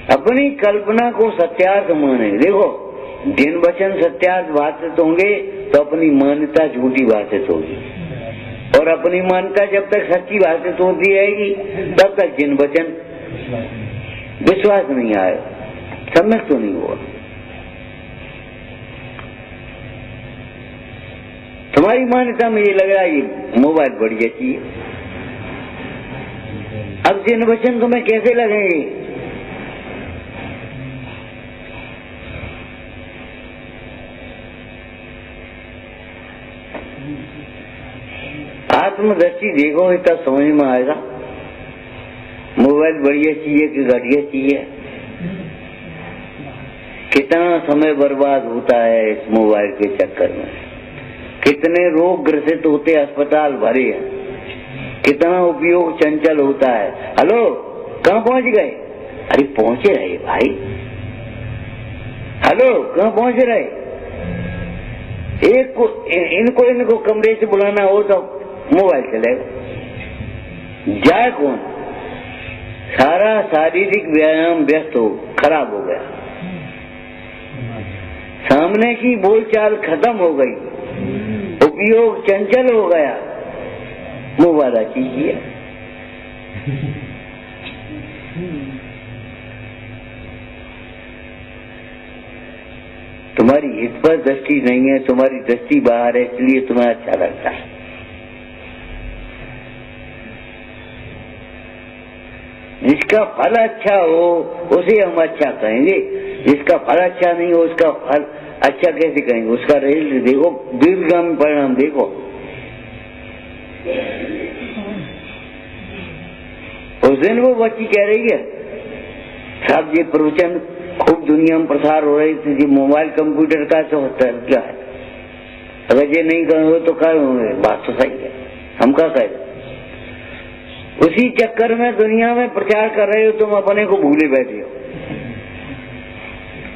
अपनी कल्पना को सत्यार्थ माने। देखो, दिन वचन सत्यार्थ बाधित होंगे तो अपनी मान्यता झूठी बाधित होगी, और अपनी मान्यता जब तक सच्ची बाधित होती रहेगी तब तक जिन वचन विश्वास नहीं आएगा, सम्यक तो नहीं हुआ। तुम्हारी मान्यता में ये लग रहा है ये मोबाइल बढ़िया चीज, अब जिन वचन तुम्हें कैसे लगेंगे? आत्मदृष्टि देखो तब समझ में आएगा मोबाइल बढ़िया चाहिए कि घटिया चाहिए। कितना समय बर्बाद होता है इस मोबाइल के चक्कर में, कितने रोग ग्रसित होते, अस्पताल भरे हैं, कितना उपयोग चंचल होता है। हेलो, कहाँ पहुंच गए? अरे पहुंचे रहे भाई। हेलो, कहाँ पहुंच रहे? एक को इनको कमरे से बुलाना हो तो मोबाइल चलेगा। जाए कौन? सारा शारीरिक व्यायाम व्यस्त हो, खराब हो गया, सामने की बोलचाल खत्म हो गई, उपयोग चंचल हो गया। मोबाइल कीजिए। तुम्हारी हित पर दृष्टि नहीं है, तुम्हारी दृष्टि बाहर है, इसलिए तुम्हें अच्छा लगता है। जिसका फल अच्छा हो उसे हम अच्छा कहेंगे, जिसका फल अच्छा नहीं हो उसका फल अच्छा कैसे कहेंगे? उसका रिजल्ट देखो, दीर्घगामी परिणाम देखो। उस दिन वो बच्ची कह रही है, साहब ये प्रवचन खूब दुनिया में प्रसार हो रही थी, मोबाइल कंप्यूटर का तो होता है क्या है? अगर ये नहीं करोगे तो कहोगे, बात तो सही है, हम क्या कहें? उसी चक्कर में दुनिया में प्रचार कर रहे हो, तुम अपने को भूले बैठे हो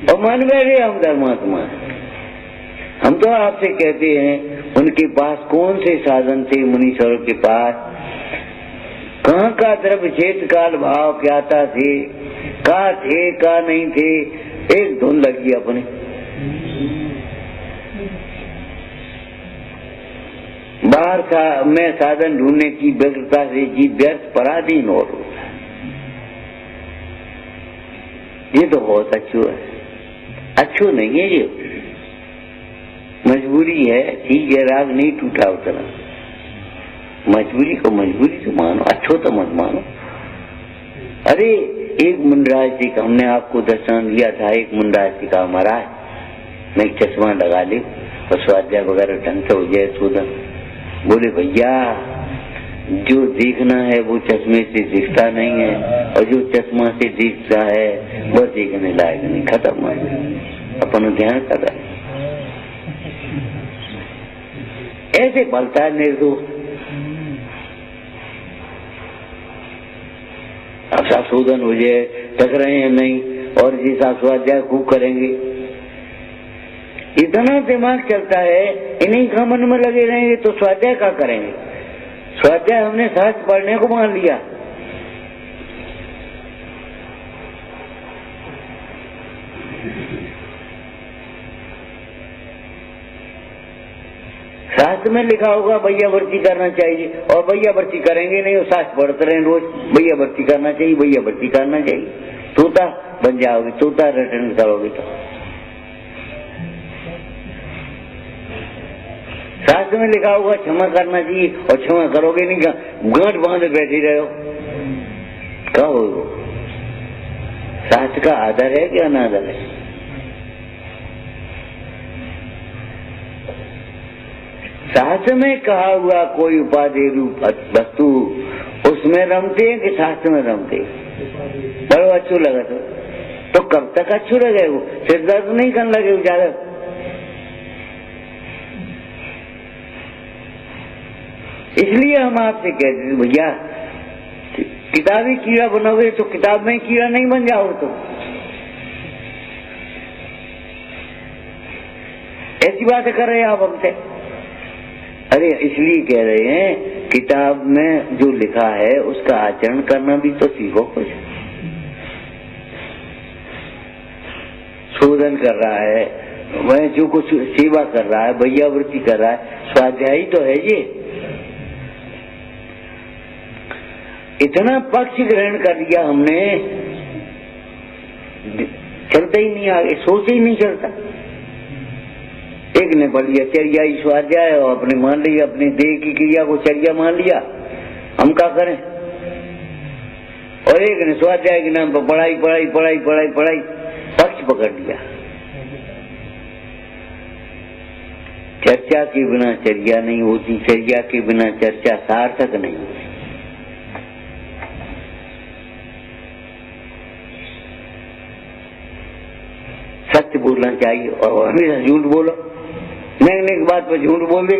और मान बैठे हम धर्मात्मा। हम तो आपसे कहते हैं उनके पास कौन से साधन थे? मुनीश्वरों के पास कहाँ का द्रव्य चेत काल भाव क्या थे? कहाँ थे कहाँ नहीं थे, एक धुन लगी अपनी। बाहर में साधन ढूंढने की व्यग्रता से जीव व्यर्थ पराधीन और ये तो बहुत अच्छो है। अच्छो नहीं है ये, मजबूरी है, ठीक है, राग नहीं टूटा उतना। मजबूरी को मजबूरी तो मानो, अच्छो तो मत मानो। अरे एक मुंडराज जी का हमने आपको दर्शन दिया था, एक मुंडराज जी का महाराज मैं चश्मा लगा ले और स्वाध्याय वगैरह ढंग से हो जाए शोधन। बोले भैया जो देखना है वो चश्मे से दिखता नहीं है, और जो चश्मा से दिखता है वो देखने लायक नहीं, खत्म है, अपन ध्यान कर रहा है। ऐसे बोलता है निर्दोष। अब संशोधन हो जाए, थक रहे हैं नहीं, और जैसा स्वाध्याय खूब करेंगे, इतना दिमाग चलता है, इन्हीं का मन में लगे रहेंगे तो स्वाध्याय क्या करेंगे। स्वाध्याय हमने शास्त्र पढ़ने को मान लिया, शास्त्र में लिखा होगा भैया भर्ती करना चाहिए, और भैया भर्ती करेंगे नहीं, और शास्त्र पढ़ते रहे रोज भैया भर्ती करना चाहिए, भैया भर्ती करना चाहिए। तोता बन जाओगे, तोता रिटर्न करोगे तो। शास्त्र में लिखा होगा क्षमा करना चाहिए, और क्षमा करोगे नहीं, गांठ बांध बैठे रहे हो, क्या हो। शास्त्र का आदर है कि अनादर है। शास्त्र में कहा हुआ कोई उपाधि रूप वस्तु उसमें रमते हैं कि शास्त्र में रमते। बड़ो अच्छो लगा तो कब तक अच्छो लगे, वो सिर दर्द नहीं करने लगे ज्यादा। इसलिए हम आपसे कहते हैं भैया किताबी कीड़ा बनोगे तो किताब में कीड़ा नहीं बन जाओ। तो ऐसी बातें कर रहे हैं आप हमसे। अरे इसलिए कह रहे हैं किताब में जो लिखा है उसका आचरण करना भी तो सीखो कुछ। शोधन कर रहा है वह, जो कुछ सेवा कर रहा है, भैयावृत्ति कर रहा है, स्वाध्यायी तो है ये। इतना पक्ष ग्रहण कर लिया हमने, चलता ही नहीं आगे, सोच ही नहीं चलता। एक ने पढ़ लिया चर्या स्वाध्याय और अपने मान लिया, अपनी देह की क्रिया को चर्या मान लिया, हम क्या करें। और एक ने स्वाध्याय के नाम पर पढ़ाई पढ़ाई पढ़ाई पढ़ाई पढ़ाई पक्ष पकड़ लिया। चर्चा के बिना चर्या नहीं होती, चर्या के बिना चर्चा सार्थक नहीं होती। सत्य बोलना चाहिए और हमेशा झूठ बोलो, नेक बात पर झूठ बोल दे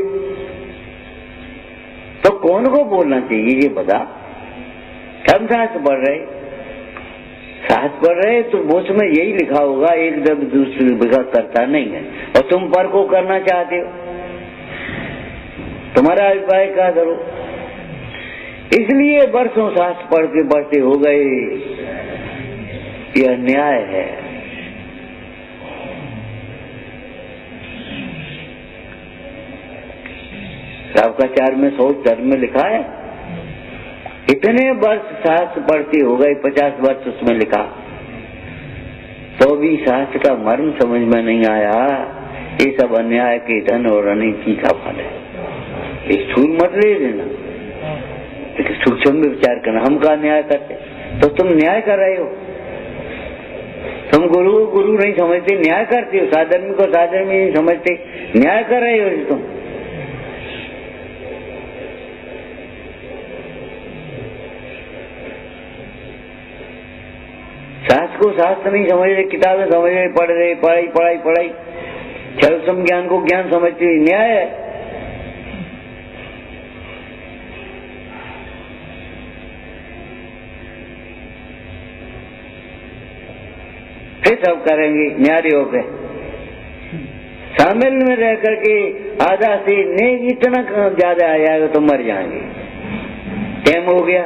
तो कौन को बोलना चाहिए ये बता। हम शास्त्र पढ़ रहे, शास्त्र पढ़ रहे तो उसमें यही लिखा होगा एक दम दूसरे बिगा करता नहीं है, और तुम पर को करना चाहते हो, तुम्हारा अभिप्राय क्या करो। इसलिए वर्षों शास्त्र पढ़ते पढ़ते हो गए, यह न्याय है। शास्त्राचार में 100 धर्म में लिखा है, इतने वर्ष शास्त्र पढ़ते हो गए, 50 वर्ष उसमें लिखा, तो भी शास्त्र का मर्म समझ में नहीं आया। ये सब अन्याय के धन और अनिति का फल है। स्थूल मत ले लेना, सूक्ष्म में विचार करना। हम का न्याय करते तो तुम न्याय कर रहे हो, तुम गुरु को गुरु नहीं समझते, न्याय करते हो। साधर्मी को साधर्मी नहीं समझते, न्याय कर रहे हो तुम। शास्त्र को शास्त्र नहीं समझ रहे, किताबें समझ रहे, पढ़ रहे, पढ़ाई पढ़ाई पढ़ाई, छलसम ज्ञान को ज्ञान समझते, न्याय है। फिर सब करेंगे न्यारे होकर, शामिल में रह करके आधा से नेक इतना ज्यादा आ जाएगा तो मर जाएंगे। टाइम हो गया,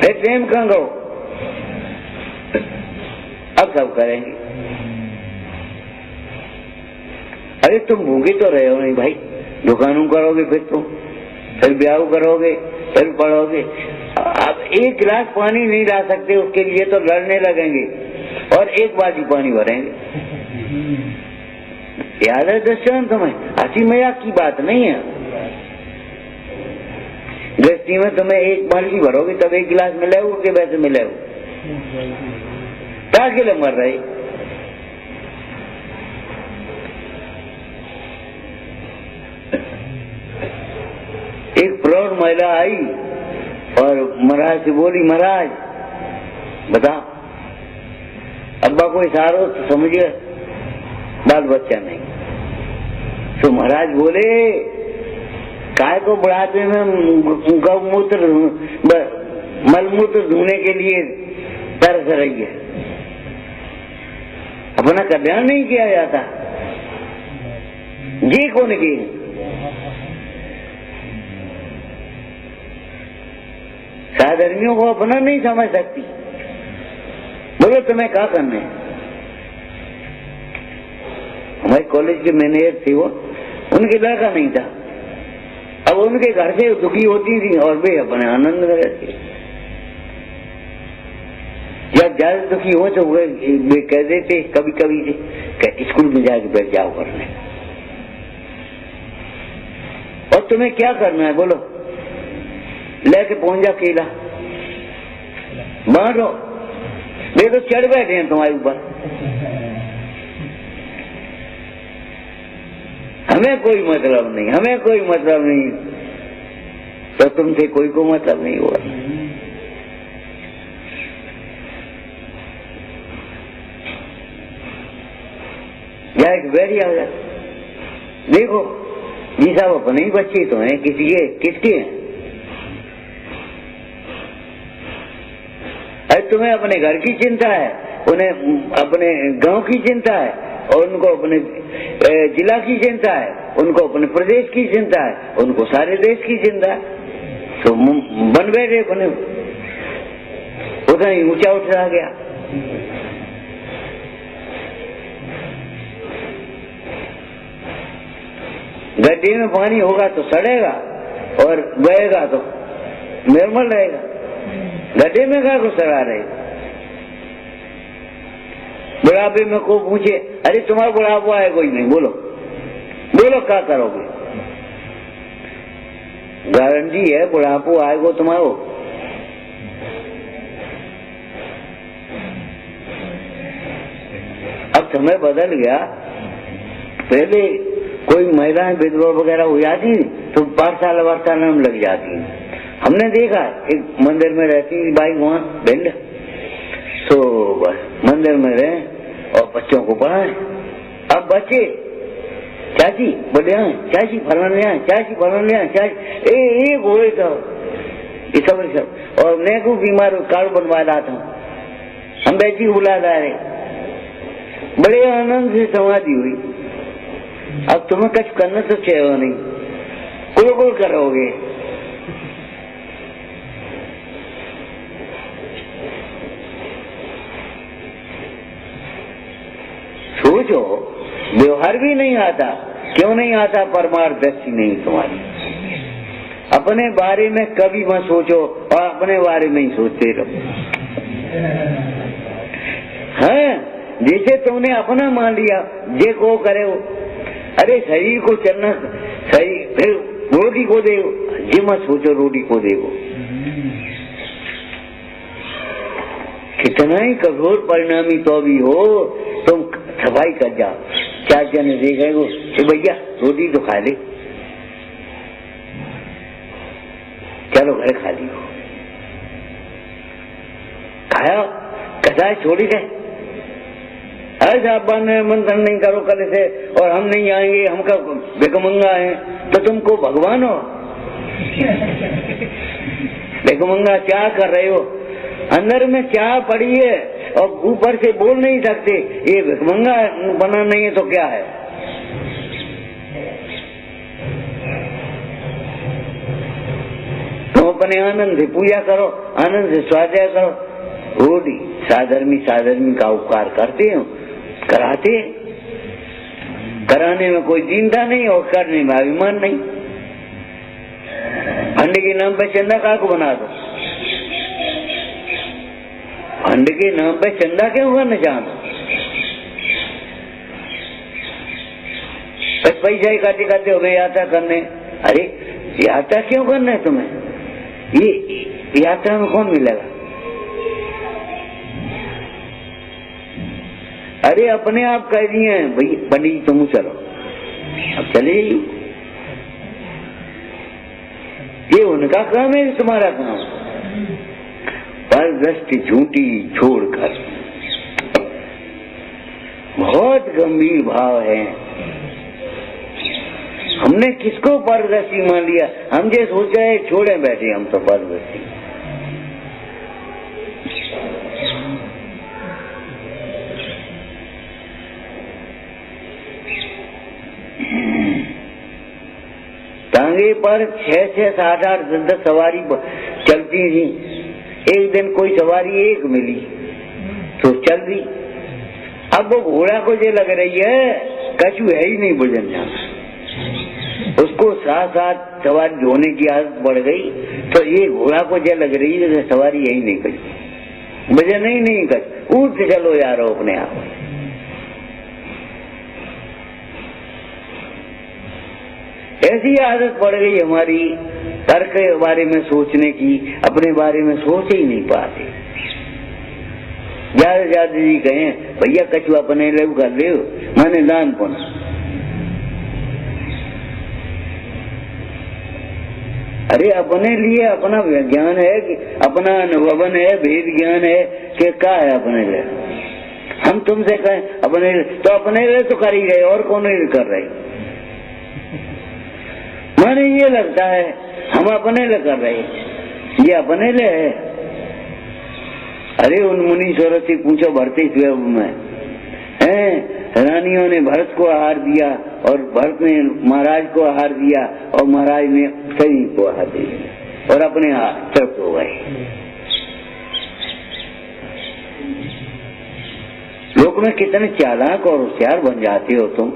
फिर टाइम कहाँ गो। सब करेंगे। अरे तुम भूखे तो रहे हो नहीं भाई, दुकानों करोगे, फिर ब्याह करोगे, फिर पढ़ोगे। अब एक गिलास पानी नहीं ला सकते, उसके लिए तो लड़ने लगेंगे और एक बाल्टी पानी भरेंगे। याद है दृष्टांत तुम्हें? हंसी मजाक की बात नहीं है। गृहस्थी में तुम्हें एक बाल्टी भरोगे तब एक गिलास मिलेगा कि वैसे मिलेगा? क्या के लिए मर रहे? एक प्रौढ़ महिला आई और महाराज से बोली, महाराज बता, अब्बा को इशारो तो समझिए, बाल बच्चा नहीं। तो महाराज बोले, काय को बुढ़ापे में गौमूत्र मलमूत्र धोने के लिए तरस रही है, अपना कल्याण नहीं किया जाता? जी कौन की? साधर्मियों को अपना नहीं समझ सकती। बोलो तुम्हें क्या करना है? हमारे कॉलेज के मैनेजर थे वो, उनके लड़का नहीं था। अब उनके घर से दुखी होती थी और वे अपने आनंद में रहती। जब ज्यादा दुखी हो तो वे कह देते कभी कभी स्कूल में जाके बैठ जाओ करने। और तुम्हें क्या करना है बोलो? लेके पहुंच जा केला बांटो। वे तो चढ़ बैठे हैं तुम्हारे ऊपर। हमें कोई मतलब नहीं, हमें कोई मतलब नहीं, तो तुमसे कोई को मतलब नहीं हुआ। या एक बैरिया हो जाए। देखो जी साहब, अपने ही बच्चे तो हैं, किसके हैं? अरे तुम्हें अपने घर की चिंता है, उन्हें अपने गांव की चिंता है, और उनको अपने जिला की चिंता है, उनको अपने प्रदेश की चिंता है, उनको सारे देश की चिंता है। तो बन बैठे अपने, उतना ही ऊंचा उठा गया। गड्ढे में पानी होगा तो सड़ेगा और बहेगा तो निर्मल रहेगा। गड्ढे में क्या को सड़ा रहे? बुढ़ापे में को पूछे, अरे तुम्हारा बुढ़ापा है कोई नहीं, बोलो क्या करोगे? गारंटी है बुढ़ापो आएगा तुम्हारो। अब समय बदल गया। पहले कोई महिलाएं विधवा वगैरह हो जाती तो पाठशाला में लग जाती। हमने देखा एक मंदिर में रहती बाई वहां भिंड, तो बस मंदिर में रहे और बच्चों को पढ़ाए। अब बच्चे चाची बोले, चाची फलन ले आए, चाची फलन ले आए, चाची एक हो तो ये सब। और मैं को बीमार कार्ड बनवा रहा था, हम बेटी बुला रहे, बड़े आनंद से समाधि हुई। अब तुम्हें कुछ करना तो चाहिए नहीं, कुल करोगे। सोचो, व्यवहार भी नहीं आता। क्यों नहीं आता? परमार्थ दृष्टि नहीं तुम्हारी। अपने बारे में कभी मत सोचो और अपने बारे में ही सोचते रहो। हाँ, जैसे तुमने अपना मान लिया, जे को करे हो। अरे शरीर को चलना सही, फिर रोटी को दे, ये मत सोचो रोटी को देगो। कितना ही कठोर परिणामी तो भी हो, तुम सफाई कर जाओ। 4 जने देखेगो तो भैया रोटी तो खा ले, चलो घर खा ली। खाया कसाय छोड़ी गए। ऐसा ने मंथन नहीं करो कल से, और हम नहीं आएंगे, हम का भिखमंगा है। तो तुमको भगवान हो? भिखमंगा क्या कर रहे हो? अंदर में क्या पड़ी है और ऊपर से बोल नहीं सकते। ये भिखमंगा बना नहीं है तो क्या है? तुम अपने आनंद से पूजा करो, आनंद से स्वाध्याय करो। रोटी साधर्मी का उपकार करते हो, कराते, कराने में कोई चिंता नहीं और करने में अभिमान नहीं। फंड के नाम पे चंदा काको बना दो, फंड के नाम पे चंदा क्यों करना चाहते? पैसा इकट्ठे करते हो गए यात्रा करने। अरे यात्रा क्यों करना है तुम्हें? ये यात्रा में कौन मिलेगा? अरे अपने आप कह दिए हैं भाई पंडित तुम चलो, अब चले। ये उनका काम है, तुम्हारा काम। पर दृष्टि झूठी छोड़कर, बहुत गंभीर भाव है। हमने किसको परदर्शी मान लिया? हम जो सोचा है छोड़े बैठे हम तो परदर्शी। टांगे पर 6-6, 7-8, 10-10 सवारी चलती थी। एक दिन कोई सवारी एक मिली तो चल दी। अब वो घोड़ा को जो लग रही है कछु है ही नहीं वजन जाना, उसको साथ सवारी ढोने की आदत बढ़ गई तो ये घोड़ा को जो लग रही है सवारी यही नहीं करी, वजन ही नहीं कर, उठ चलो यार अपने आप। ऐसी आदत पड़ गई हमारी तर्क के बारे में सोचने की, अपने बारे में सोच ही नहीं पाते। ज्यादा जी कहें भैया कछुआ अपने ले कर ले, मैंने दान पुण्य। अरे अपने लिए अपना ज्ञान है कि अपना अनुभवन है, भेद ज्ञान है कि क्या है अपने लिए? हम तुमसे कहें अपने तो अपने लिए तो कर ही रहे और कौन नहीं कर रहे। माने ये लगता है हम अपने लिए कर रहे, ये अपने लिए है। अरे उन मुनीश्वरों से पूछो भरते हुए में रानियों ने भरत को आहार दिया और भरत ने महाराज को आहार दिया और महाराज ने सभी को आहार दिया और अपने हाथ तृप्त हो गए। लोक में कितने चालाक और होशियार बन जाते हो तुम।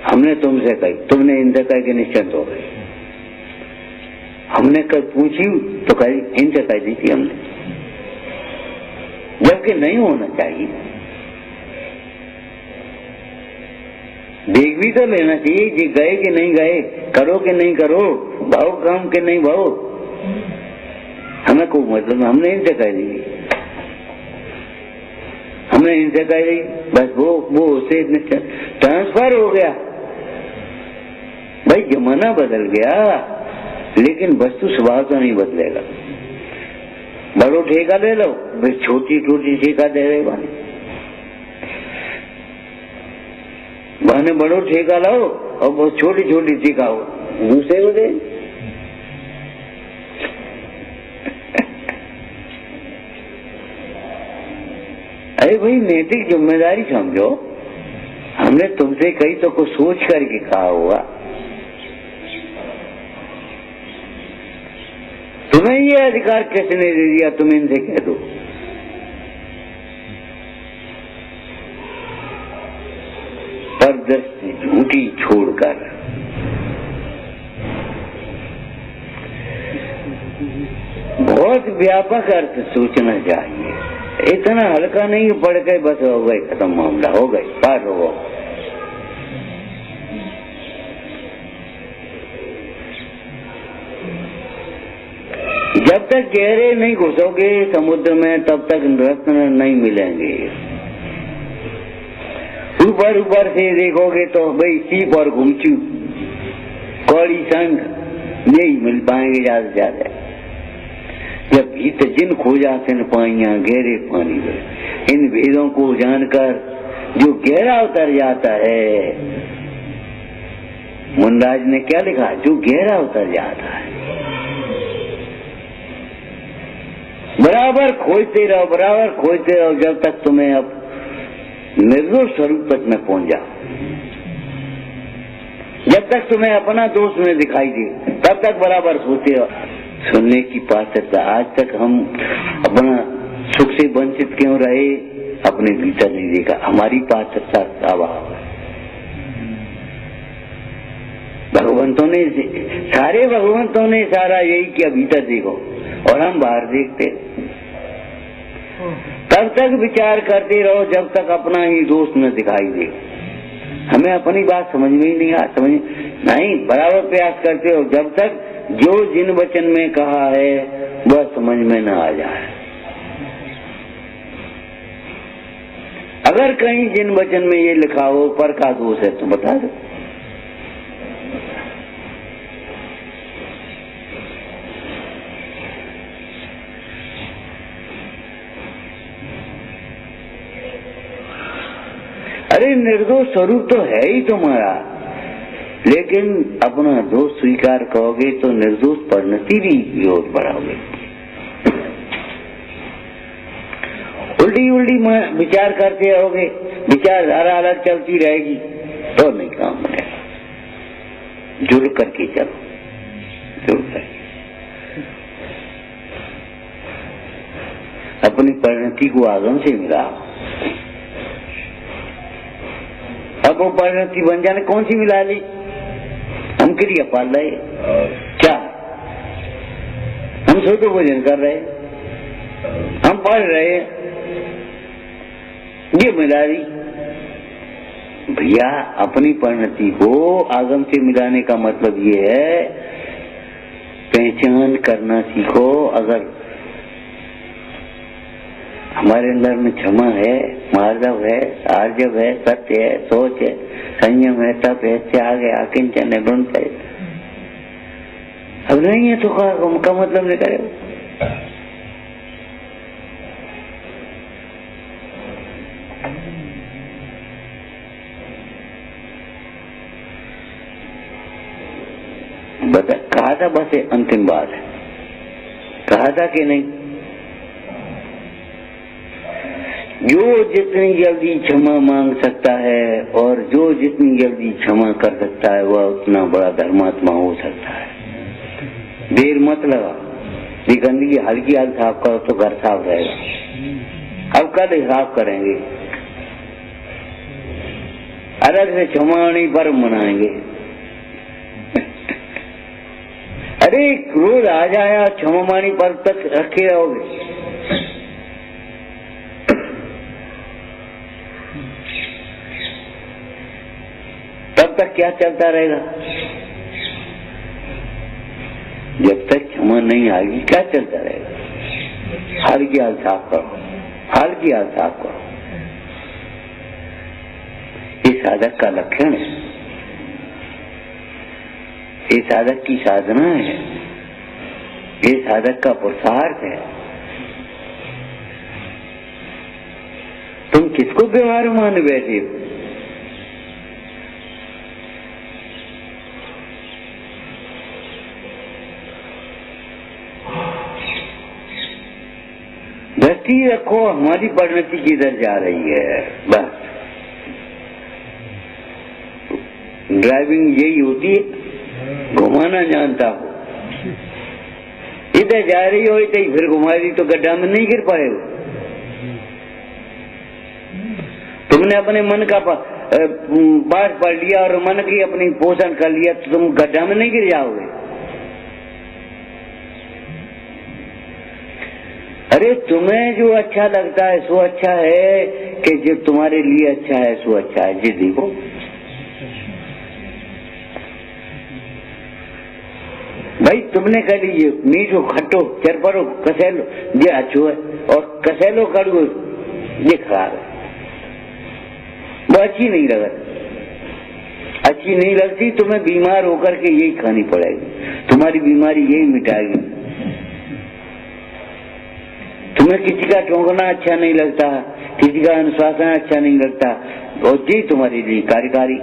हमने तुमसे कही, तुमने इनसे कह के निश्चिंत हो गए। हमने कल पूछी तो कही इनसे कह दी थी हमने, जबकि नहीं होना चाहिए। देख भी तो लेना चाहिए कि गए कि नहीं गए, करो कि नहीं करो, भाव काम के नहीं भाव। हमें कोई मतलब, हमने इनसे कह दी, हमने इनसे कह दी, बस वो उससे ट्रांसफर हो गया। भाई जमाना बदल गया लेकिन वस्तु स्वभाव तो नहीं बदलेगा। बड़ो ठेका ले लो, छोटी छोटी ठेका दे रहे बहाने बड़ो ठेका लाओ और बहुत छोटी छोटी ठेका हो दूसरे को दे। अरे भाई नैतिक जिम्मेदारी समझो। हमने तुमसे कही तो कुछ सोच करके कहा होगा। तुम्हें ये अधिकार किसने दे दिया? तुम इनसे कह दो। परदर्शी झूठी छोड़कर बहुत व्यापक अर्थ सोचना चाहिए। इतना हल्का नहीं पड़ गए बस हो गए, खत्म मामला, हो गए, पार हो। जब तक गहरे नहीं घुसोगे समुद्र में तब तक रत्न नहीं मिलेंगे। ऊपर ऊपर से देखोगे तो भाई सीप और घुमचू, कौड़ी, शंख यही मिल पाएंगे ज्यादा से ज्यादा। जब भीतर जिन खो जाते न पाइया गहरे पानी में, इन भेदों को जानकर जो गहरा उतर जाता है, मुनराज ने क्या लिखा? जो गहरा उतर जाता है। बराबर खोजते रहो, बराबर खोजते रहो जब तक तुम्हें अब निर्दोष स्वरूप तक न पहुंच जाओ। जब तक तुम्हें अपना दोष में दिखाई दे तब तक बराबर सोचते रहो। सुनने की पात्रता आज तक हम अपना सुख से वंचित क्यों रहे, अपने भीतर नहीं देखा। हमारी पात्रता का अभाव है। भगवंतों ने, सारे भगवंतों ने सारा यही किया, भीतर देखो, और हम बाहर देखते। तब तक विचार करते रहो जब तक अपना ही दोष न दिखाई दे। हमें अपनी बात समझ में ही नहीं आ, समझ नहीं, बराबर प्रयास करते हो जब तक जो जिन वचन में कहा है वह समझ में न आ जाए। अगर कहीं जिन वचन में ये लिखा हो पर का दोष है तो बता दो। अरे निर्दोष स्वरूप तो है ही तुम्हारा, लेकिन अपना दोष स्वीकार करोगे तो निर्दोष परिणति भी विरोध बढ़ाओगे। उल्टी उल्टी विचार करते रहोगे, विचारधारा अलग चलती रहेगी तो नहीं काम बनेगा। जुड़ करके चलो, जुड़ करके अपनी परिणति को आगम से मिलाओ। अब वो परिणति बन जाने कौन सी मिला ली? हम क्रिया पाल रहे, क्या हम सोचो भोजन कर रहे, हम पढ़ रहे, ये मिला ली। भैया अपनी परिणति को आगम से मिलाने का मतलब ये है, पहचान करना सीखो। अगर हमारे अंदर में क्षमा है, मार्दव है, आर्जव है, सत्य है, सोच है, संयम है, तप है, त्याग है, अकिंचन है, गुण है। अब नहीं है तो का मतलब नहीं करे। बता, कहा था बस अंतिम बात है, कहा था कि नहीं, जो जितनी जल्दी क्षमा मांग सकता है और जो जितनी जल्दी क्षमा कर सकता है वह उतना बड़ा धर्मात्मा हो सकता है। देर मत लगा, ये गंदगी हल्की हाल साफ करो तो घर साफ रहेगा। अब कल साफ करेंगे, अलग से क्षमाणी पर्व मनाएंगे। अरे रोज आ जाया क्षमाणी पर्व तक रखे रहोगे, तब तक क्या चलता रहेगा? जब तक क्षमा नहीं आएगी क्या चलता रहेगा? हाल की हाल साफ करो, हाल की हाल साफ करो। ये साधक का लक्षण है, ये साधक की साधना है, ये साधक का पुरुषार्थ है। तुम किसको व्यवहार मान बैठे? दृष्टि रखो हमारी परिणति किधर जा रही है, बस। ड्राइविंग यही होती है, घुमाना जानता हो, इधर जा रही हो इधर फिर घुमा रही तो गड्ढा में नहीं गिर पाए हो। तुमने अपने मन का पाठ पढ़ लिया और मन की अपनी पोषण कर लिया तो तुम गड्ढा में नहीं गिर जाओगे। अरे तुम्हें जो अच्छा लगता है सो अच्छा है, कि जो तुम्हारे लिए अच्छा है सो अच्छा है। जी देखो, भाई तुमने कह लीजिए मीठो खट्टो चरपरो कसेलो ये अच्छो है और कसेलो कड़ू ये खराब है, वो अच्छी नहीं लगती। अच्छी नहीं लगती, तुम्हें बीमार होकर के यही खानी पड़ेगी, तुम्हारी बीमारी यही मिटाएगी। तुम्हें किसी का टोंकना अच्छा नहीं लगता, किसी का अनुशासन अच्छा नहीं लगता, और जी तुम्हारे लिए कार्यकारी।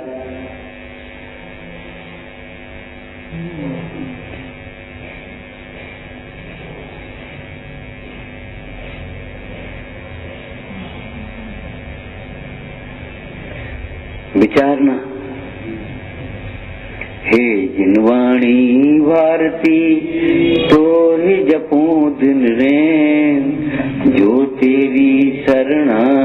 विचारना, हे जिनवाणी भारती तो ही जपू दिन रैन, जो तेरी शरणागत